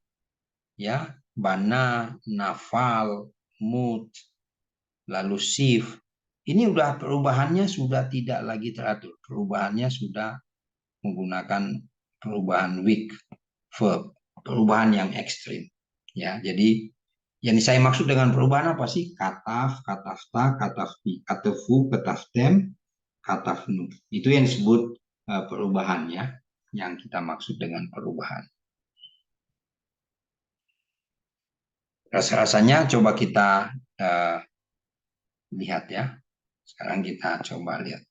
ya, bana, nafal, mut, lalu sif, ini udah perubahannya sudah tidak lagi teratur. Perubahannya sudah menggunakan perubahan weak verb, perubahan yang ekstrim. Ya, jadi yang saya maksud dengan perubahan apa sih? Kataf, katafta, katafti, katafu, kataftem, katafnu. Itu yang disebut perubahan ya, yang kita maksud dengan perubahan. Rasa-rasanya coba kita lihat ya. Sekarang kita coba lihat.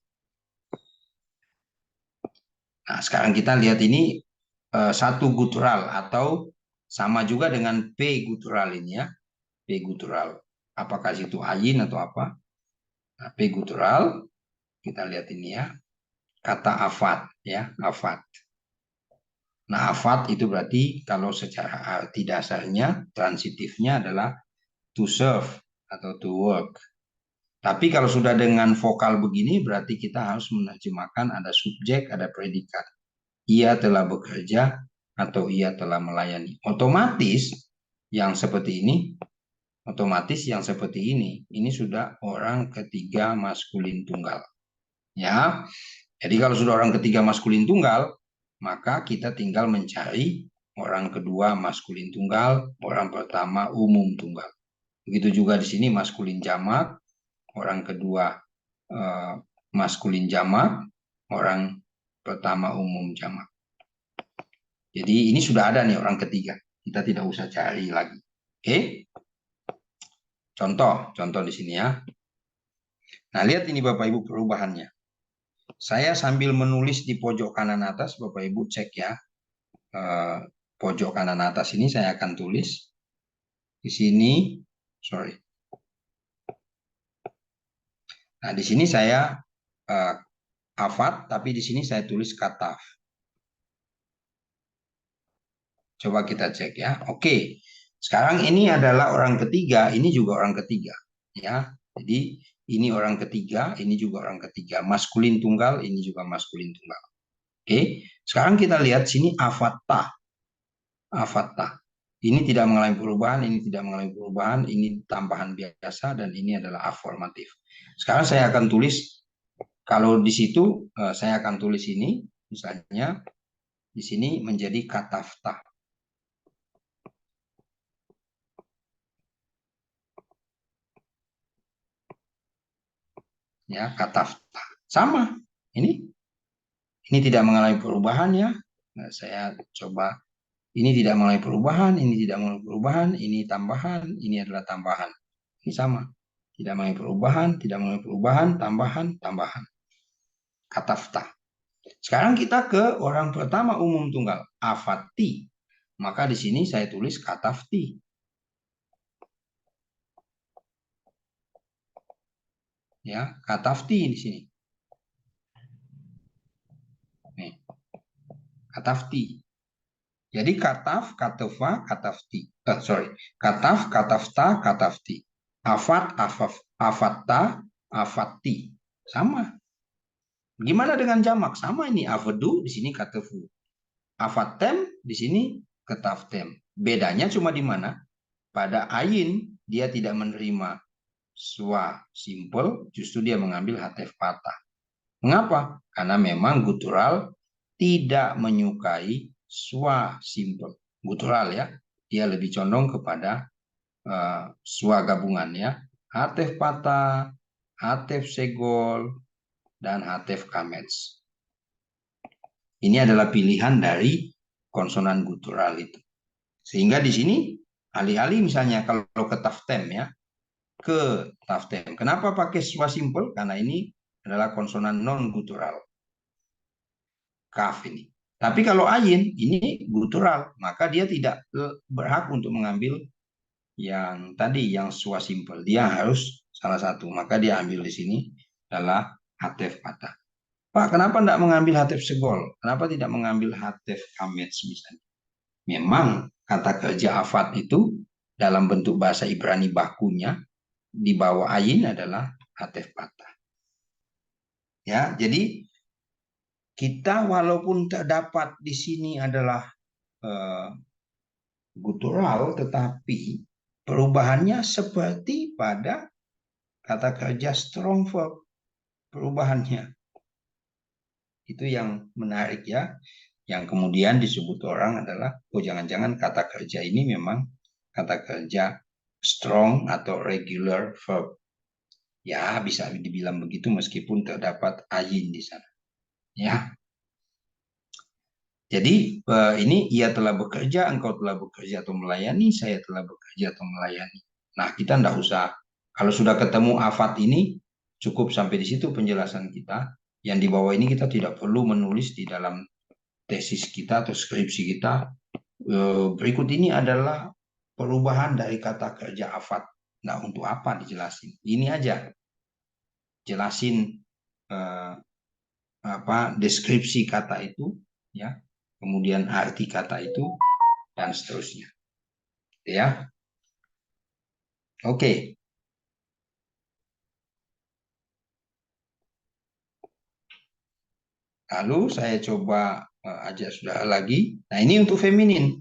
Nah, sekarang kita lihat ini satu gutural atau sama juga dengan P gutural ini ya. P gutural. Apakah itu ayin atau apa? Nah, P gutural, kita lihat ini ya. Kata afat ya, afat. Nah, afat itu berarti kalau secara arti dasarnya, transitifnya adalah to serve atau to work. Tapi kalau sudah dengan vokal begini, berarti kita harus menerjemahkan ada subjek, ada predikat. Ia telah bekerja atau ia telah melayani. Otomatis yang seperti ini sudah orang ketiga maskulin tunggal. Ya, jadi kalau sudah orang ketiga maskulin tunggal, maka kita tinggal mencari orang kedua maskulin tunggal, orang pertama umum tunggal. Begitu juga di sini maskulin jamak, orang kedua maskulin jamak, orang pertama umum jamak. Jadi ini sudah ada nih orang ketiga. Kita tidak usah cari lagi. Oke? Contoh di sini ya. Nah, lihat ini Bapak Ibu perubahannya. Saya sambil menulis di pojok kanan atas, Bapak Ibu cek ya. Pojok kanan atas ini saya akan tulis. Di sini, sorry. Nah, di sini saya afat, tapi di sini saya tulis kataf. Coba kita cek ya. Oke. Sekarang ini adalah orang ketiga, ini juga orang ketiga. Ya. Jadi ini orang ketiga, ini juga orang ketiga. Maskulin tunggal, ini juga maskulin tunggal. Oke. Sekarang kita lihat sini afatta. Afatta. Ini tidak mengalami perubahan, ini tidak mengalami perubahan, ini tambahan biasa dan ini adalah afirmatif. Sekarang saya akan tulis, kalau di situ saya akan tulis ini, misalnya di sini menjadi katafta. Ya, katafta. Sama. Ini tidak mengalami perubahan ya. Nah, saya coba ini tidak mengalami perubahan, ini tidak mengalami perubahan, ini tambahan, ini adalah tambahan. Ini sama. Tidak mengalami perubahan, tidak mengalami perubahan, tambahan, tambahan. Katafta. Sekarang kita ke orang pertama umum tunggal, afati. Maka di sini saya tulis katafti. Ya, katafti di sini. Nih, katafti. Jadi kataf, katafa, katafti. Sorry, kataf, katafta, katafti. Afat, afatta, afatti. Sama. Gimana dengan jamak? Sama ini avedu, di sini katafu. Afatem, di sini ketaftem. Bedanya cuma di mana? Pada ayin, dia tidak menerima swa simple, justru dia mengambil hatef patah. Mengapa? Karena memang gutural tidak menyukai swa simple. Gutural ya, dia lebih condong kepada swa gabungan ya. Hatef patah, hatef segol, dan hatef kamets. Ini adalah pilihan dari konsonan gutural itu. Sehingga di sini Alih-alih misalnya kalau ke taftem ya, ke taftem. Kenapa pakai schwa simple? Karena ini adalah konsonan non gutural, kaf ini. Tapi kalau ayin ini gutural, maka dia tidak berhak untuk mengambil yang tadi yang schwa simple. Dia harus salah satu. Maka dia ambil di sini adalah hatef patah. Pak, kenapa tidak mengambil hatef segol? Kenapa tidak mengambil hatef kamets misalnya? Memang kata kerja afat itu dalam bentuk bahasa Ibrani bakunya di bawah ayin adalah hatef patah. Ya, jadi kita walaupun terdapat di sini adalah gutural, tetapi perubahannya seperti pada kata kerja strong verb. Perubahannya itu yang menarik ya, yang kemudian disebut orang adalah, oh jangan-jangan kata kerja ini memang kata kerja strong atau regular verb. Ya, bisa dibilang begitu meskipun terdapat ayin di sana. Ya, jadi ini ia telah bekerja, engkau telah bekerja atau melayani, saya telah bekerja atau melayani. Nah, kita tidak usah, kalau sudah ketemu afat ini, cukup sampai di situ penjelasan kita. Yang di bawah ini kita tidak perlu menulis di dalam tesis kita atau skripsi kita. Berikut ini adalah perubahan dari kata kerja afat. Nah, untuk apa dijelasin? Ini aja, jelasin deskripsi kata itu, ya, kemudian arti kata itu, dan seterusnya. Ya, oke. Lalu saya coba ajak saudara lagi. Nah, ini untuk feminin.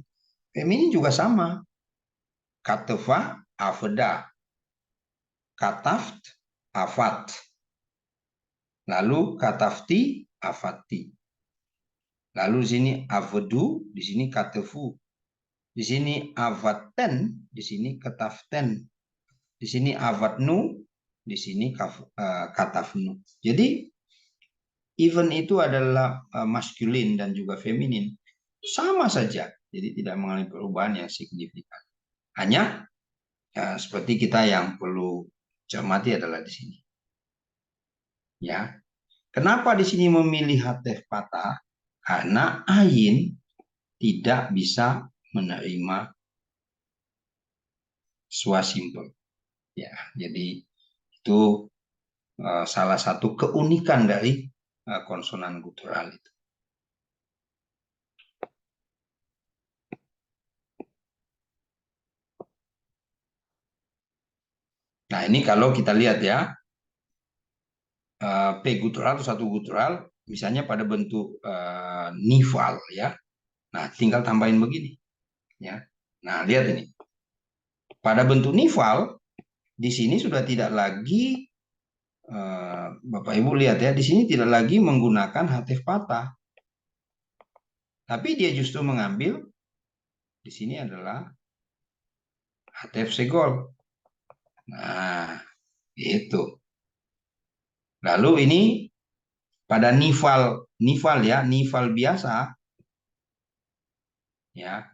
Feminin juga sama. Katefa, afeda. Kataft, afat. Lalu katafti, afati. Lalu di sini avedu, di sini katefu. Di sini avaten, di sini kataften. Di sini avatnu, di sini katafnu. Jadi even itu adalah maskulin dan juga feminin. Sama saja. Jadi tidak mengalami perubahan yang signifikan. Hanya seperti kita yang perlu cermati adalah di sini. Ya. Kenapa di sini memilih hatef patah? Karena ain tidak bisa menerima schwa simple. Ya, jadi itu salah satu keunikan dari konsonan gutural itu. Nah, ini kalau kita lihat ya, P gutural atau satu gutural, misalnya pada bentuk nival ya. Nah, tinggal tambahin begini ya. Nah, lihat ini. Pada bentuk nival, di sini sudah tidak lagi Bapak Ibu lihat ya, di sini tidak lagi menggunakan hatef patah. Tapi dia justru mengambil di sini adalah hatef segol. Nah, itu. Lalu ini pada nival ya, nival biasa ya,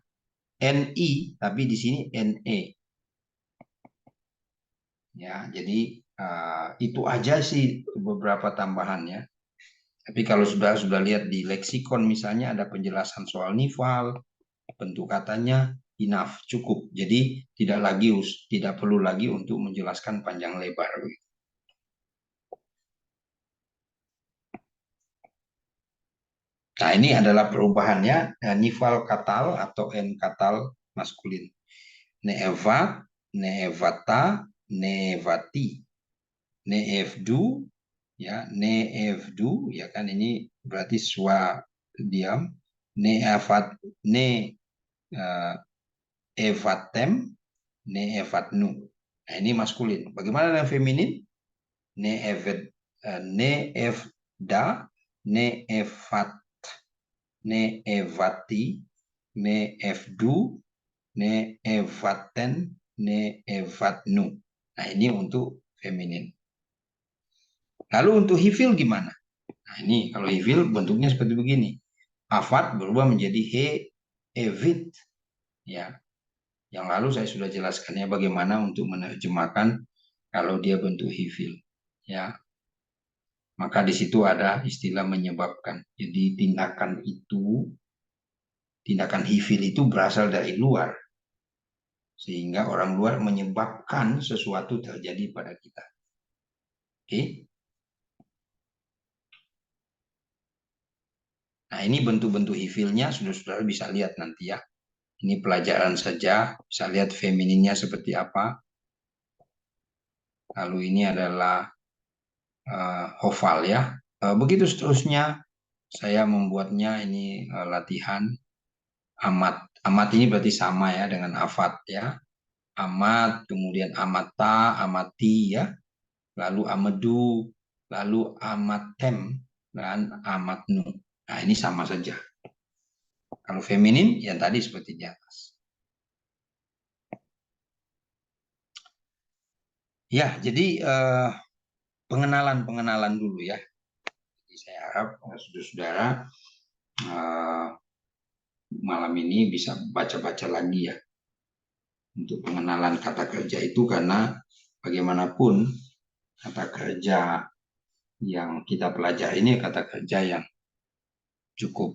NI tapi di sini NE. Ya, jadi itu aja sih beberapa tambahannya. Tapi kalau sudah lihat di leksikon misalnya ada penjelasan soal nival, bentuk katanya enough, cukup. Jadi tidak perlu lagi untuk menjelaskan panjang lebar. Nah, ini adalah perubahannya nival katal atau n katal maskulin. Neevat, neevata, neevati, neevdu, ya, neevdu, ya kan ini berarti swa diam. Neevat, ne evatem, neevatnu. Nah, ini maskulin. Bagaimana dengan feminin? Neeved, neevda, neevat, neevati, neevdu, neevaten, neevatnu. Nah, ini untuk feminin. Lalu untuk hifil gimana? Nah, ini kalau hifil bentuknya seperti begini. Afat berubah menjadi he, evit. Ya. Yang lalu saya sudah jelaskannya bagaimana untuk menerjemahkan kalau dia bentuk hifil. Ya, maka di situ ada istilah menyebabkan. Jadi tindakan hifil itu berasal dari luar. Sehingga orang luar menyebabkan sesuatu terjadi pada kita. Oke? Nah, ini bentuk-bentuk hifilnya sudah bisa lihat nanti ya. Ini pelajaran saja, bisa lihat femininnya seperti apa. Lalu ini adalah hofal ya. Begitu seterusnya, saya membuatnya ini latihan amat. Amat ini berarti sama ya dengan afat ya. Amat, kemudian amata, amati ya. Lalu amedu, lalu amatem, dan amatnu. Nah, ini sama saja. Kalau feminin, yang tadi seperti di atas. Ya, jadi pengenalan dulu ya. Jadi saya harap saudara-saudara malam ini bisa baca-baca lagi ya untuk pengenalan kata kerja itu, karena bagaimanapun kata kerja yang kita pelajari ini kata kerja yang cukup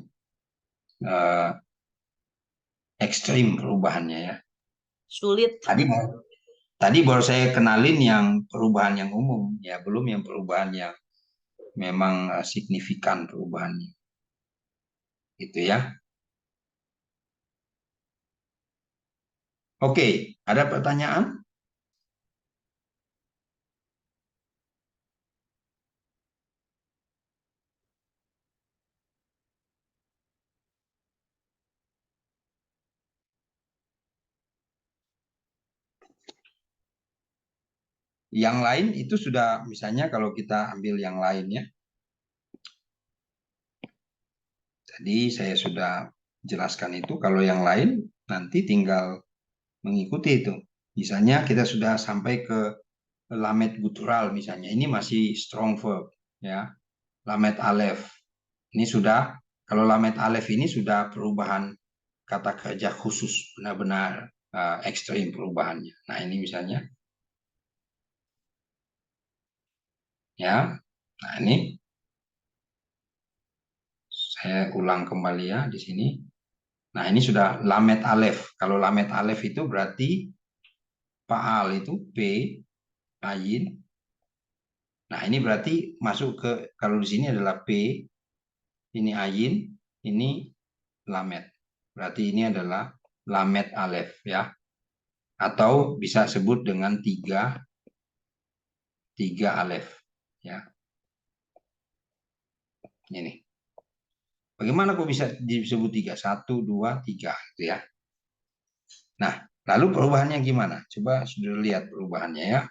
eh, ekstrim perubahannya ya. Sulit. Tadi baru saya kenalin yang perubahan yang umum ya, belum yang perubahan yang memang signifikan perubahannya. Gitu ya. Oke, ada pertanyaan? Yang lain itu sudah, misalnya kalau kita ambil yang lainnya, tadi saya sudah jelaskan itu. Kalau yang lain nanti tinggal mengikuti itu. Misalnya kita sudah sampai ke lamet guttural misalnya, ini masih strong verb ya. Lamet alef ini sudah, kalau lamet alef ini sudah perubahan kata kerja khusus, benar-benar ekstrim perubahannya. Nah, ini misalnya ya. Nah, ini saya ulang kembali ya di sini. Nah, ini sudah lamet alef. Kalau lamet alef itu berarti faal itu P, ayin. Nah, ini berarti masuk ke, kalau di sini adalah P, ini ayin, ini lamet. Berarti ini adalah lamet alef ya. Atau bisa sebut dengan tiga alef ya. Ini. Bagaimana kok bisa disebut tiga? Satu, dua, tiga gitu ya. Nah, lalu perubahannya gimana? Coba sudah lihat perubahannya ya.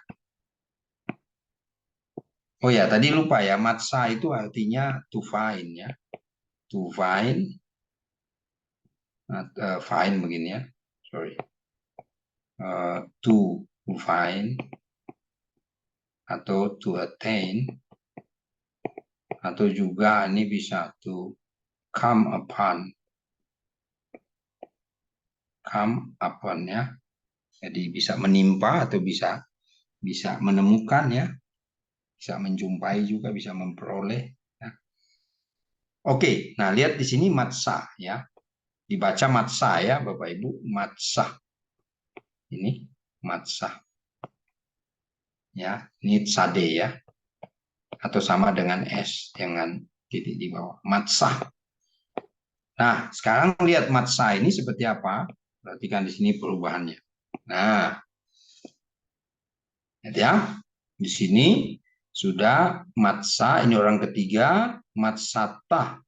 Oh ya, tadi lupa ya, matsa itu artinya to find ya. To find, find begini ya. Sorry. To find atau to attain, atau juga ini bisa to come upon. Come upon ya. Jadi bisa menimpa atau bisa menemukan ya. Bisa menjumpai juga, bisa memperoleh ya. Oke, nah lihat di sini matsa ya. Dibaca matsa ya Bapak Ibu, matsa. Ini matsa. Ya, ini sade ya. Atau sama dengan S dengan titik di bawah. Matsa. Nah, sekarang lihat matsa ini seperti apa? Perhatikan di sini perubahannya. Nah, lihat ya. Di sini sudah matsa, ini orang ketiga, matsata.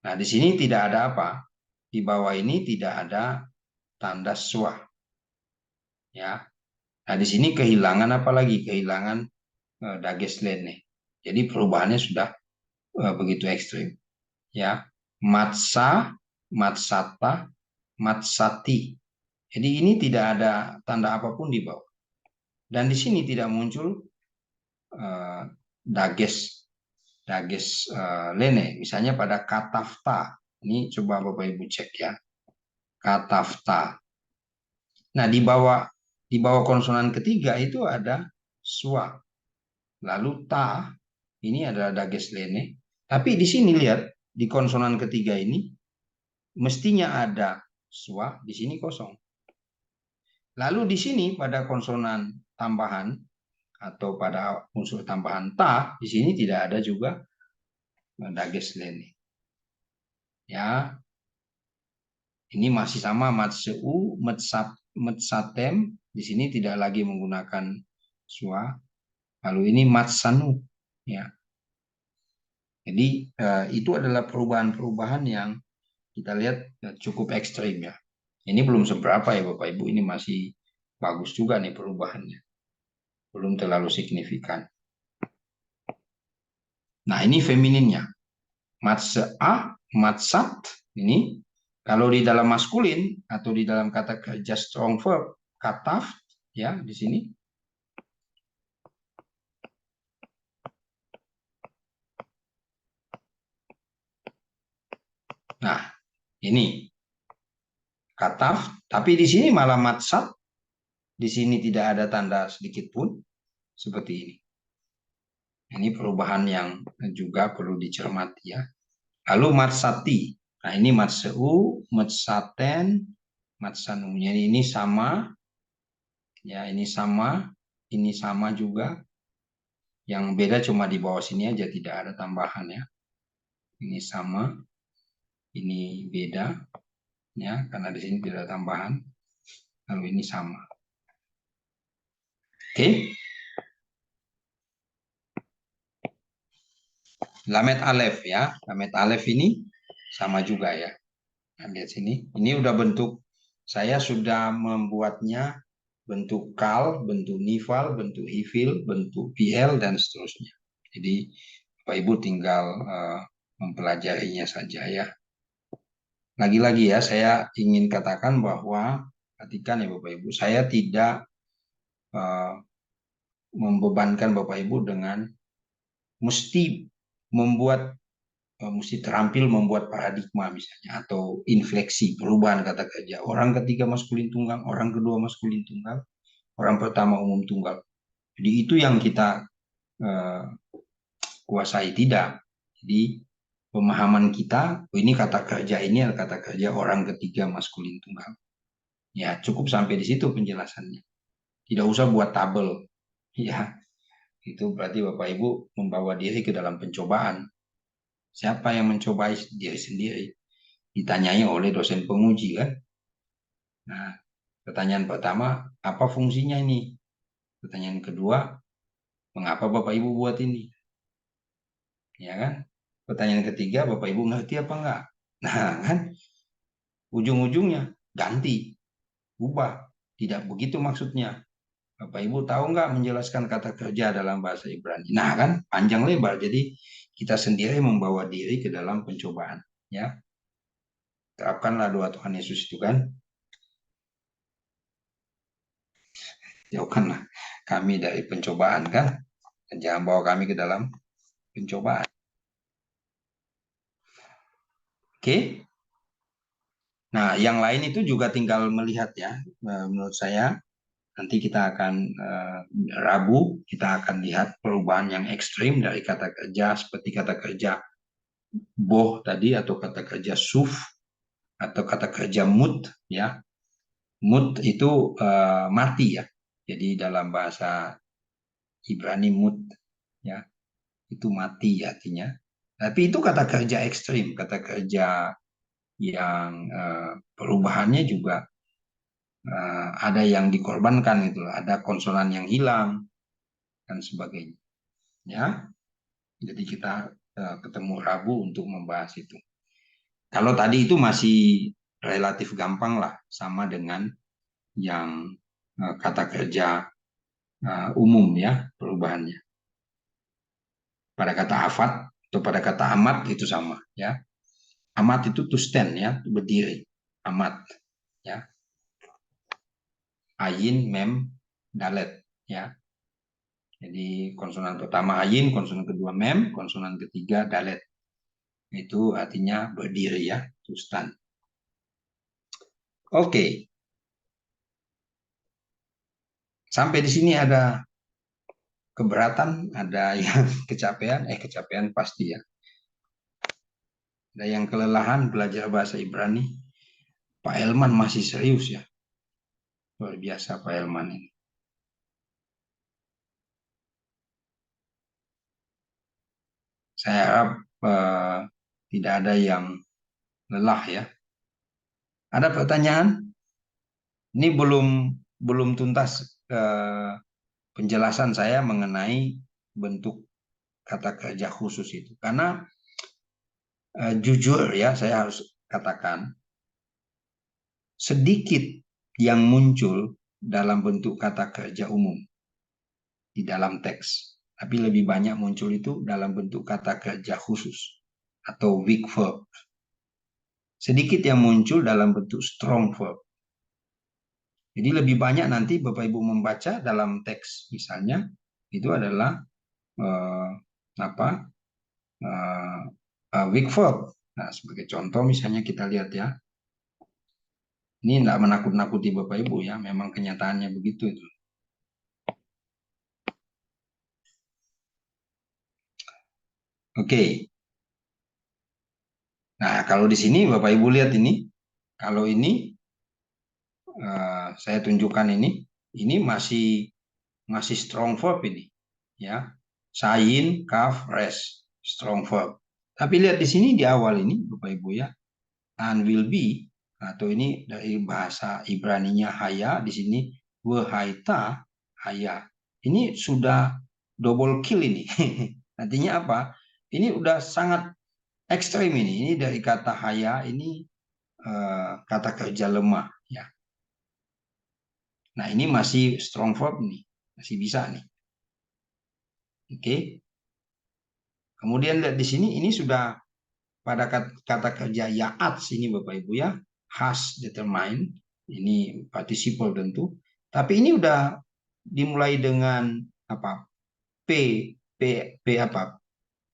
Nah, di sini tidak ada apa? Di bawah ini tidak ada tanda swa. Ya. Nah, di sini kehilangan apa lagi? Kehilangan dages lene. Jadi perubahannya sudah begitu ekstrim. Ya. Matsa, matsata, matsati. Jadi ini tidak ada tanda apapun di bawah. Dan di sini tidak muncul dages lene. Misalnya pada katafta. Ini coba Bapak Ibu cek ya. Katafta. Nah, di bawah konsonan ketiga itu ada swa. Lalu ta, ini adalah dages lene. Tapi di sini lihat, di konsonan ketiga ini mestinya ada swa, di sini kosong. Lalu di sini pada konsonan tambahan atau pada unsur tambahan ta, di sini tidak ada juga dages lene. Ya, ini masih sama matseu, metsatem. Di sini tidak lagi menggunakan swa. Lalu ini matsanu. Ya, jadi itu adalah perubahan-perubahan yang kita lihat cukup ekstrim ya. Ini belum seberapa ya Bapak Ibu, ini masih bagus juga nih perubahannya. Belum terlalu signifikan. Nah, ini femininnya. Matsea, matsat, ini kalau di dalam maskulin atau di dalam kata kerja strong verb, kataf, ya di sini. Nah, ini kataf, tapi di sini malah matsat, di sini tidak ada tanda sedikit pun, seperti ini. Ini perubahan yang juga perlu dicermati ya. Lalu matsati. Nah, ini matseu, matsaten, matsanu. Jadi ini sama, ya ini sama juga. Yang beda cuma di bawah sini aja, tidak ada tambahan ya. Ini sama, ini beda, ya, karena di sini tidak ada tambahan. Lalu ini sama. Oke. Lamet alef ya, lamet alef ini sama juga ya. Nah, lihat sini, ini udah bentuk, saya sudah membuatnya bentuk kal, bentuk nifal, bentuk hifil, bentuk pl, dan seterusnya. Jadi Bapak Ibu tinggal mempelajarinya saja ya. Lagi-lagi ya, saya ingin katakan bahwa, perhatikan ya Bapak Ibu, saya tidak membebankan Bapak Ibu dengan mesti membuat mesti terampil membuat paradigma misalnya atau infleksi perubahan kata kerja orang ketiga maskulin tunggal, orang kedua maskulin tunggal, orang pertama umum tunggal. Jadi itu yang kita uh, kuasai tidak. Jadi pemahaman kita, oh ini kata kerja ini adalah kata kerja orang ketiga maskulin tunggal. Ya cukup sampai di situ penjelasannya. Tidak usah buat tabel. Ya itu berarti Bapak Ibu membawa diri ke dalam pencobaan. Siapa yang mencobai diri sendiri? Ditanyai oleh dosen penguji kan. Nah, pertanyaan pertama, apa fungsinya ini? Pertanyaan kedua, mengapa Bapak Ibu buat ini? Ya kan? Pertanyaan ketiga, Bapak Ibu ngerti apa enggak? Nah, kan ujung-ujungnya ganti, ubah. Tidak begitu maksudnya. Bapak Ibu tahu nggak menjelaskan kata kerja dalam bahasa Ibrani? Nah, kan panjang lebar. Jadi kita sendiri membawa diri ke dalam pencobaan. Ya, terapkanlah doa Tuhan Yesus itu kan. Jauhkanlah kami dari pencobaan kan. Dan jangan bawa kami ke dalam pencobaan. Oke. Nah, yang lain itu juga tinggal melihat ya. Menurut saya nanti kita akan Rabu kita akan lihat perubahan yang ekstrim dari kata kerja seperti kata kerja boh tadi atau kata kerja suf atau kata kerja mut ya. Mut itu mati ya. Jadi dalam bahasa Ibrani mut ya itu mati artinya. Tapi itu kata kerja ekstrim, kata kerja yang perubahannya juga ada yang dikorbankan gitu, ada konsonan yang hilang dan sebagainya. Ya, jadi kita ketemu Rabu untuk membahas itu. Kalau tadi itu masih relatif gampang lah, sama dengan yang kata kerja umum ya perubahannya. Pada kata afat atau pada kata amat itu sama ya. Amat itu to stand ya, berdiri. Amat ya. Ayin, mem, dalet ya. Jadi konsonan pertama ayin, konsonan kedua mem, konsonan ketiga dalet. Itu artinya berdiri ya, to stand. Oke. Sampai di sini ada keberatan, ada yang kecapean pasti ya. Ada yang kelelahan belajar bahasa Ibrani. Pak Elman masih serius ya. Luar biasa Pak Elman ini. Saya harap tidak ada yang lelah ya. Ada pertanyaan? Ini belum tuntas penjelasan saya mengenai bentuk kata kerja khusus itu. Karena jujur ya, saya harus katakan sedikit yang muncul dalam bentuk kata kerja umum di dalam teks. Tapi lebih banyak muncul itu dalam bentuk kata kerja khusus atau weak verb. Sedikit yang muncul dalam bentuk strong verb. Jadi lebih banyak nanti Bapak Ibu membaca dalam teks misalnya itu adalah weak verb. Nah, sebagai contoh misalnya kita lihat ya. Ini tidak menakut-nakuti Bapak Ibu ya, memang kenyataannya begitu itu. Oke. Nah, kalau di sini Bapak Ibu lihat ini, kalau ini saya tunjukkan ini masih strong verb ini, ya. Sayin, kaf, res, strong verb. Tapi lihat di sini di awal ini Bapak Ibu ya, and will be atau ini dari bahasa Ibraninya haya, di sini wehaita haya. Ini sudah double kill ini. Artinya apa? Ini udah sangat ekstrim ini. Ini dari kata haya ini kata kerja lemah ya. Nah, ini masih strong verb nih. Masih bisa nih. Oke. Kemudian lihat di sini ini sudah pada kata kerja yaat sini Bapak Ibu ya. Has determined. Ini participle tentu. Tapi ini udah dimulai dengan apa? P P P apa?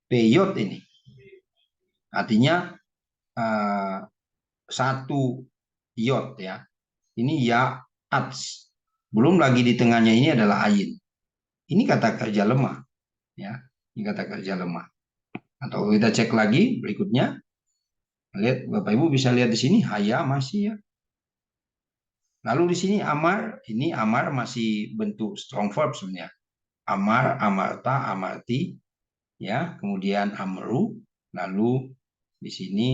Peyot ini. Artinya satu yot ya. Ini ya ats. Belum lagi di tengahnya ini adalah ayin. Ini kata kerja lemah ya. Ini kata kerja lemah. Atau kita cek lagi berikutnya. Lihat Bapak Ibu bisa lihat di sini haya masih ya. Lalu di sini amar, ini amar masih bentuk strong verb sebenarnya. Amar, amarta, amarti ya. Kemudian amru, lalu di sini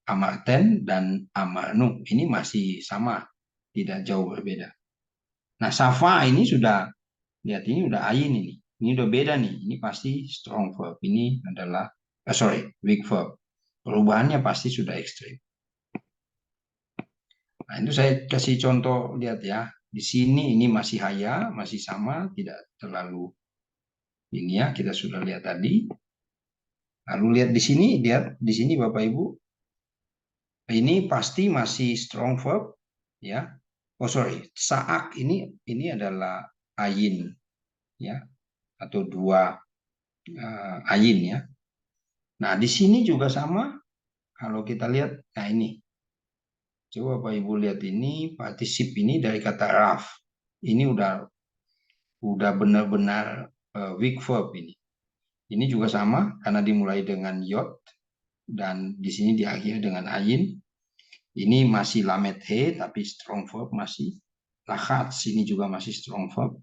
amarten dan amarnu. Ini masih sama, tidak jauh berbeda. Nah, safa ini sudah lihat ini udah ayin ini. Ini udah beda nih. Ini pasti strong verb. Ini adalah weak verb. Perubahannya pasti sudah ekstrim. Nah, itu saya kasih contoh lihat ya. Di sini ini masih haya, masih sama, tidak terlalu ini ya. Kita sudah lihat tadi. Lalu lihat di sini Bapak Ibu. Ini pasti masih strong verb ya. Oh sorry, saak ini adalah ayin ya atau dua ayin ya. Nah, di sini juga sama. Kalau kita lihat, nah ini. Coba Bapak Ibu lihat ini, partisip ini dari kata raf. Ini udah benar-benar weak verb ini. Ini juga sama karena dimulai dengan yot dan di sini diakhiri dengan ayin. Ini masih lamet he tapi strong verb masih. Lahat sini juga masih strong verb.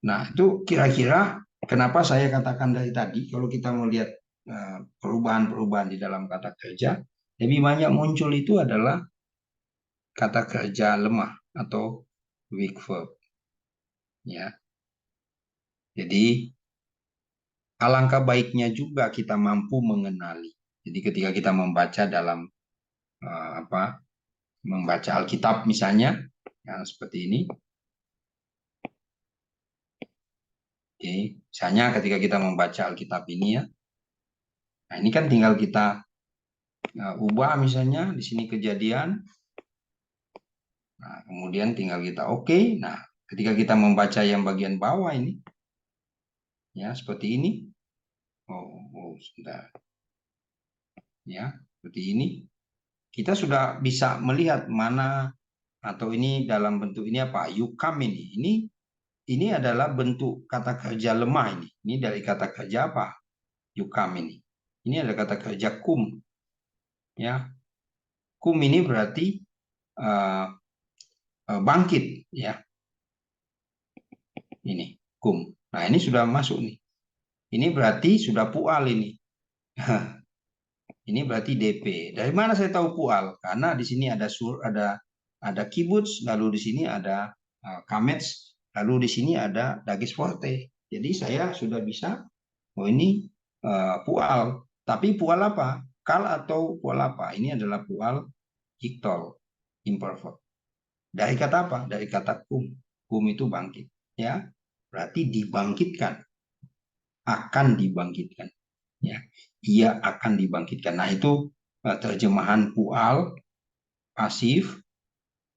Nah, itu kira-kira kenapa saya katakan dari tadi kalau kita melihat perubahan-perubahan di dalam kata kerja, lebih banyak muncul itu adalah kata kerja lemah atau weak verb. Ya. Jadi alangkah baiknya juga kita mampu mengenali. Jadi ketika kita membaca dalam membaca Alkitab misalnya, yang seperti ini. Oke, misalnya ketika kita membaca Alkitab ini ya. Nah, ini kan tinggal kita ubah misalnya di sini kejadian. Nah, kemudian tinggal kita oke. Nah, ketika kita membaca yang bagian bawah ini ya, seperti ini. Sebentar. Ya, seperti ini. Kita sudah bisa melihat mana atau ini dalam bentuk ini apa? Yukam ini. ini adalah bentuk kata kerja lemah ini. Ini dari kata kerja apa? Yukam ini. Ini ada kata kerja kum, ya. Kum ini berarti bangkit, ya. Ini kum. Nah, ini sudah masuk nih. Ini berarti sudah pual ini. Ini berarti DP. Dari mana saya tahu pual? Karena di sini ada kibuts, lalu di sini ada kamets, lalu di sini ada dagis forte. Jadi saya sudah bisa, oh ini pual. Tapi pual apa? Kal atau pual apa? Ini adalah pual iktol, imperfect. Dari kata apa? Dari kata kum. Kum itu bangkit. Ya, berarti dibangkitkan, akan dibangkitkan. Ya, ia akan dibangkitkan. Nah, itu terjemahan pual pasif,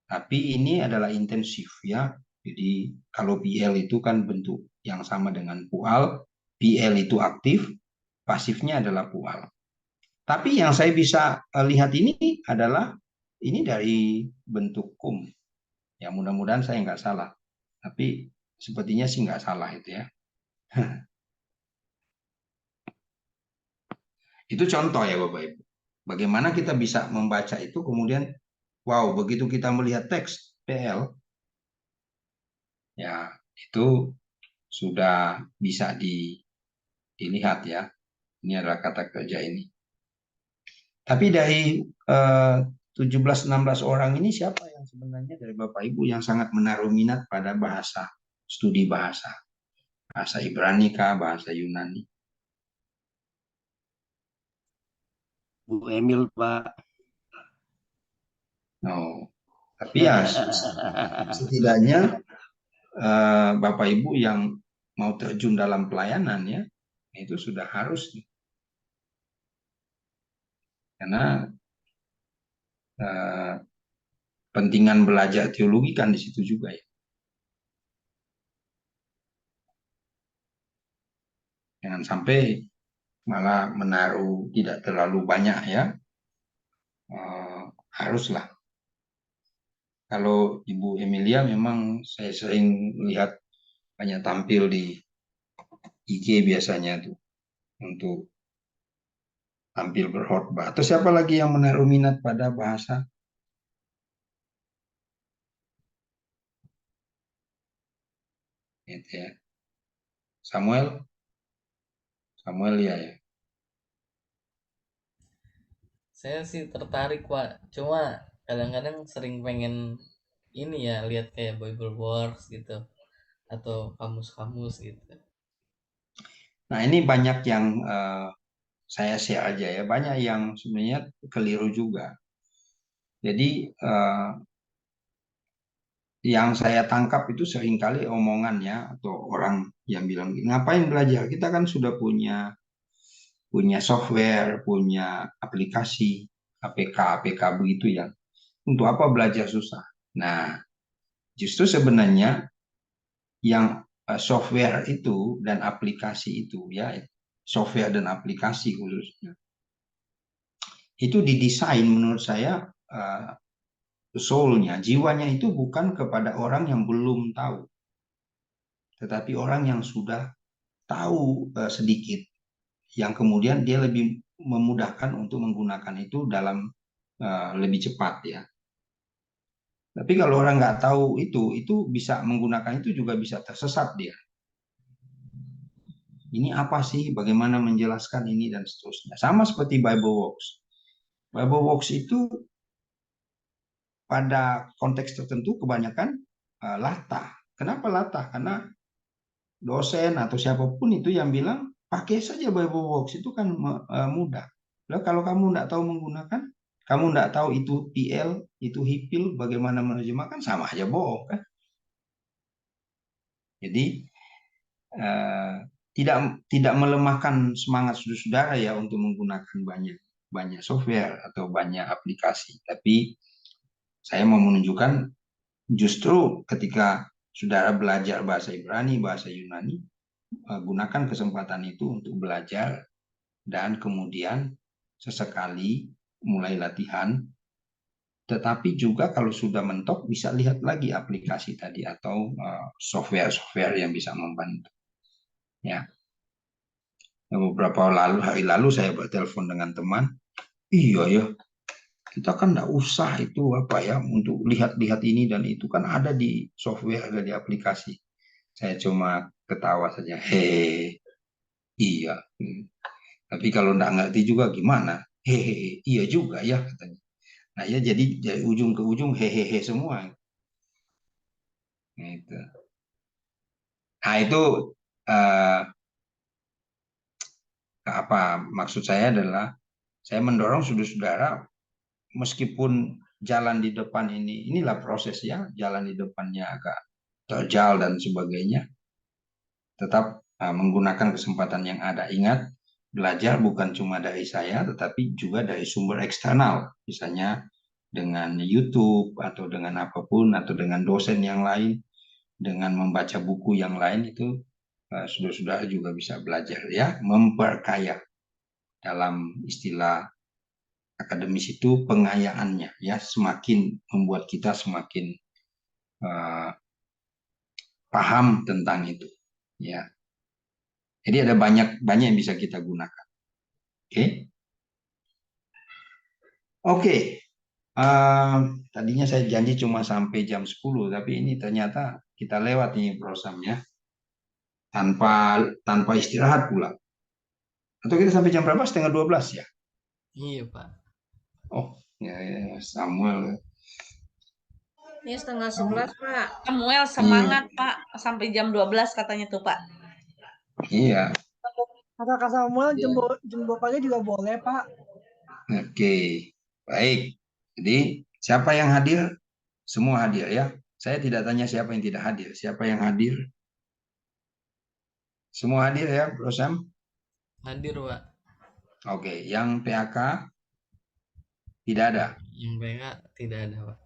tapi ini adalah intensif, ya. Jadi kalau PL itu kan bentuk yang sama dengan pual, PL itu aktif, pasifnya adalah pual. Tapi yang saya bisa lihat ini adalah ini dari bentuk kum. Ya, mudah-mudahan saya nggak salah. Tapi sepertinya sih nggak salah itu, ya. Itu contoh ya Bapak Ibu. Bagaimana kita bisa membaca itu kemudian, wow, begitu kita melihat teks PL, ya itu sudah bisa dilihat, ya. Ini adalah kata kerja ini. Tapi dari 17-16 orang ini siapa yang sebenarnya dari Bapak Ibu yang sangat menaruh minat pada bahasa, studi bahasa? Bahasa Ibrani kah, bahasa Yunani? Bu Emil, Pak. Oh, tapi ya setidaknya Bapak Ibu yang mau terjun dalam pelayanan, ya, itu sudah harus, karena pentingan belajar teologi kan di situ juga, ya. Jangan sampai malah menaruh tidak terlalu banyak, ya. Haruslah. Kalau Ibu Emilia memang saya sering lihat banyak tampil di IG biasanya tuh untuk tampil berkhotbah. Atau siapa lagi yang menaruh minat pada bahasa? Gitu, ya. Samuel, Samuel, ya, ya. Saya sih tertarik Pak, cuma kadang-kadang sering pengen ini ya, lihat kayak Bible Works gitu atau kamus-kamus gitu. Nah, ini banyak yang saya share aja, ya. Banyak yang sebenarnya keliru juga. Jadi yang saya tangkap itu seringkali omongannya atau orang yang bilang, ngapain belajar? Kita kan sudah punya software, punya aplikasi, APK begitu, ya. Untuk apa belajar susah? Nah, justru sebenarnya yang software itu dan aplikasi itu, ya, software dan aplikasi khususnya, itu didesain menurut saya soul-nya, jiwanya itu bukan kepada orang yang belum tahu, tetapi orang yang sudah tahu sedikit, yang kemudian dia lebih memudahkan untuk menggunakan itu dalam lebih cepat, ya. Tapi kalau orang nggak tahu itu bisa menggunakan itu juga bisa tersesat dia. Ini apa sih? Bagaimana menjelaskan ini dan seterusnya. Sama seperti Bible Works. Bible Works itu pada konteks tertentu kebanyakan latah. Kenapa latah? Karena dosen atau siapapun itu yang bilang pakai saja Bible Works itu kan mudah. Lalu kalau kamu nggak tahu menggunakan, kamu nggak tahu itu PL, itu HIPIL, bagaimana menerjemahkan, sama aja bohong, kan? Jadi eh, tidak melemahkan semangat saudara-saudara, ya, untuk menggunakan banyak software atau banyak aplikasi, tapi saya mau menunjukkan justru ketika saudara belajar bahasa Ibrani, bahasa Yunani, gunakan kesempatan itu untuk belajar dan kemudian sesekali mulai latihan tetapi juga kalau sudah mentok bisa lihat lagi aplikasi tadi atau software-software yang bisa membantu. Ya, beberapa hari lalu saya bertelepon dengan teman, iya ya, kita kan nggak usah itu apa ya untuk lihat-lihat ini dan itu kan ada di software, ada di aplikasi. Saya cuma ketawa saja, hehe, iya. Tapi kalau nggak ngerti juga gimana? Hehehe, iya juga ya katanya. Nah ya jadi dari ujung ke ujung hehehe semua. Gitu. Nah itu eh, apa maksud saya adalah saya mendorong saudara-saudara meskipun jalan di depan inilah proses ya, jalan di depannya agak terjal dan sebagainya, tetap menggunakan kesempatan yang ada. Ingat, belajar bukan cuma dari saya, tetapi juga dari sumber eksternal, misalnya dengan YouTube atau dengan apapun, atau dengan dosen yang lain, dengan membaca buku yang lain itu saudara-saudara juga bisa belajar ya, memperkaya. Dalam istilah akademis itu pengayaannya ya, semakin membuat kita semakin paham tentang itu ya. Jadi ada banyak yang bisa kita gunakan. Oke. Tadinya saya janji cuma sampai jam 10, tapi ini ternyata kita lewat ini programnya tanpa istirahat pula. Atau kita sampai jam berapa? Setengah 12 ya? Iya, Pak. Oh, ya Samuel. Ini setengah 11, Pak. Samuel semangat, Pak. Sampai jam 12 katanya tuh, Pak. Iya. Kata Kak Samuel, jembokannya juga boleh, Pak. Oke, baik. Jadi siapa yang hadir? Semua hadir ya. Saya tidak tanya siapa yang tidak hadir. Siapa yang hadir? Semua hadir ya, Bro Sam? Hadir, Pak. Oke, yang PAK tidak ada. Yang PK tidak ada, Pak.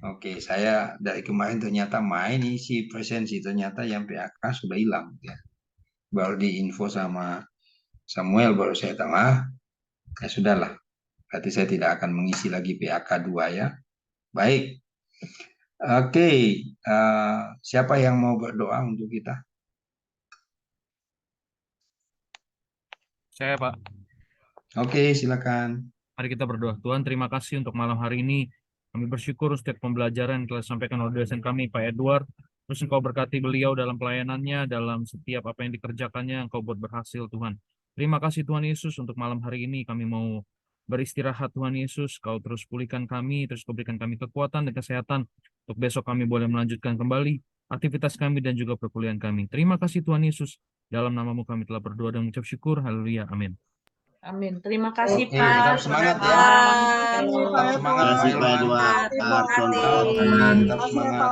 Oke, saya dari kemarin ternyata main isi presensi, ternyata yang PAK sudah hilang ya. Baru diinfo sama Samuel, baru saya tahu, ya sudahlah. Berarti saya tidak akan mengisi lagi PAK 2 ya. Baik. Oke, siapa yang mau berdoa untuk kita? Saya, Pak. Oke, silakan. Mari kita berdoa. Tuhan, terima kasih untuk malam hari ini. Kami bersyukur setiap pembelajaran yang telah disampaikan oleh dosen kami, Pak Edward. Terus Engkau berkati beliau dalam pelayanannya, dalam setiap apa yang dikerjakannya, Engkau buat berhasil, Tuhan. Terima kasih Tuhan Yesus untuk malam hari ini. Kami mau beristirahat, Tuhan Yesus. Kau terus pulihkan kami, terus Kau berikan kami kekuatan dan kesehatan. Untuk besok kami boleh melanjutkan kembali aktivitas kami dan juga perkuliahan kami. Terima kasih Tuhan Yesus. Dalam namamu kami telah berdoa dan mengucap syukur. Haleluya. Amin. Amin. Terima kasih, Oke, Pak. tetap semangat ya. Bye. Tetap semangat, Terima kasih, Pak Pak Irwan. Edward. Pak Tetap Tonton. semangat.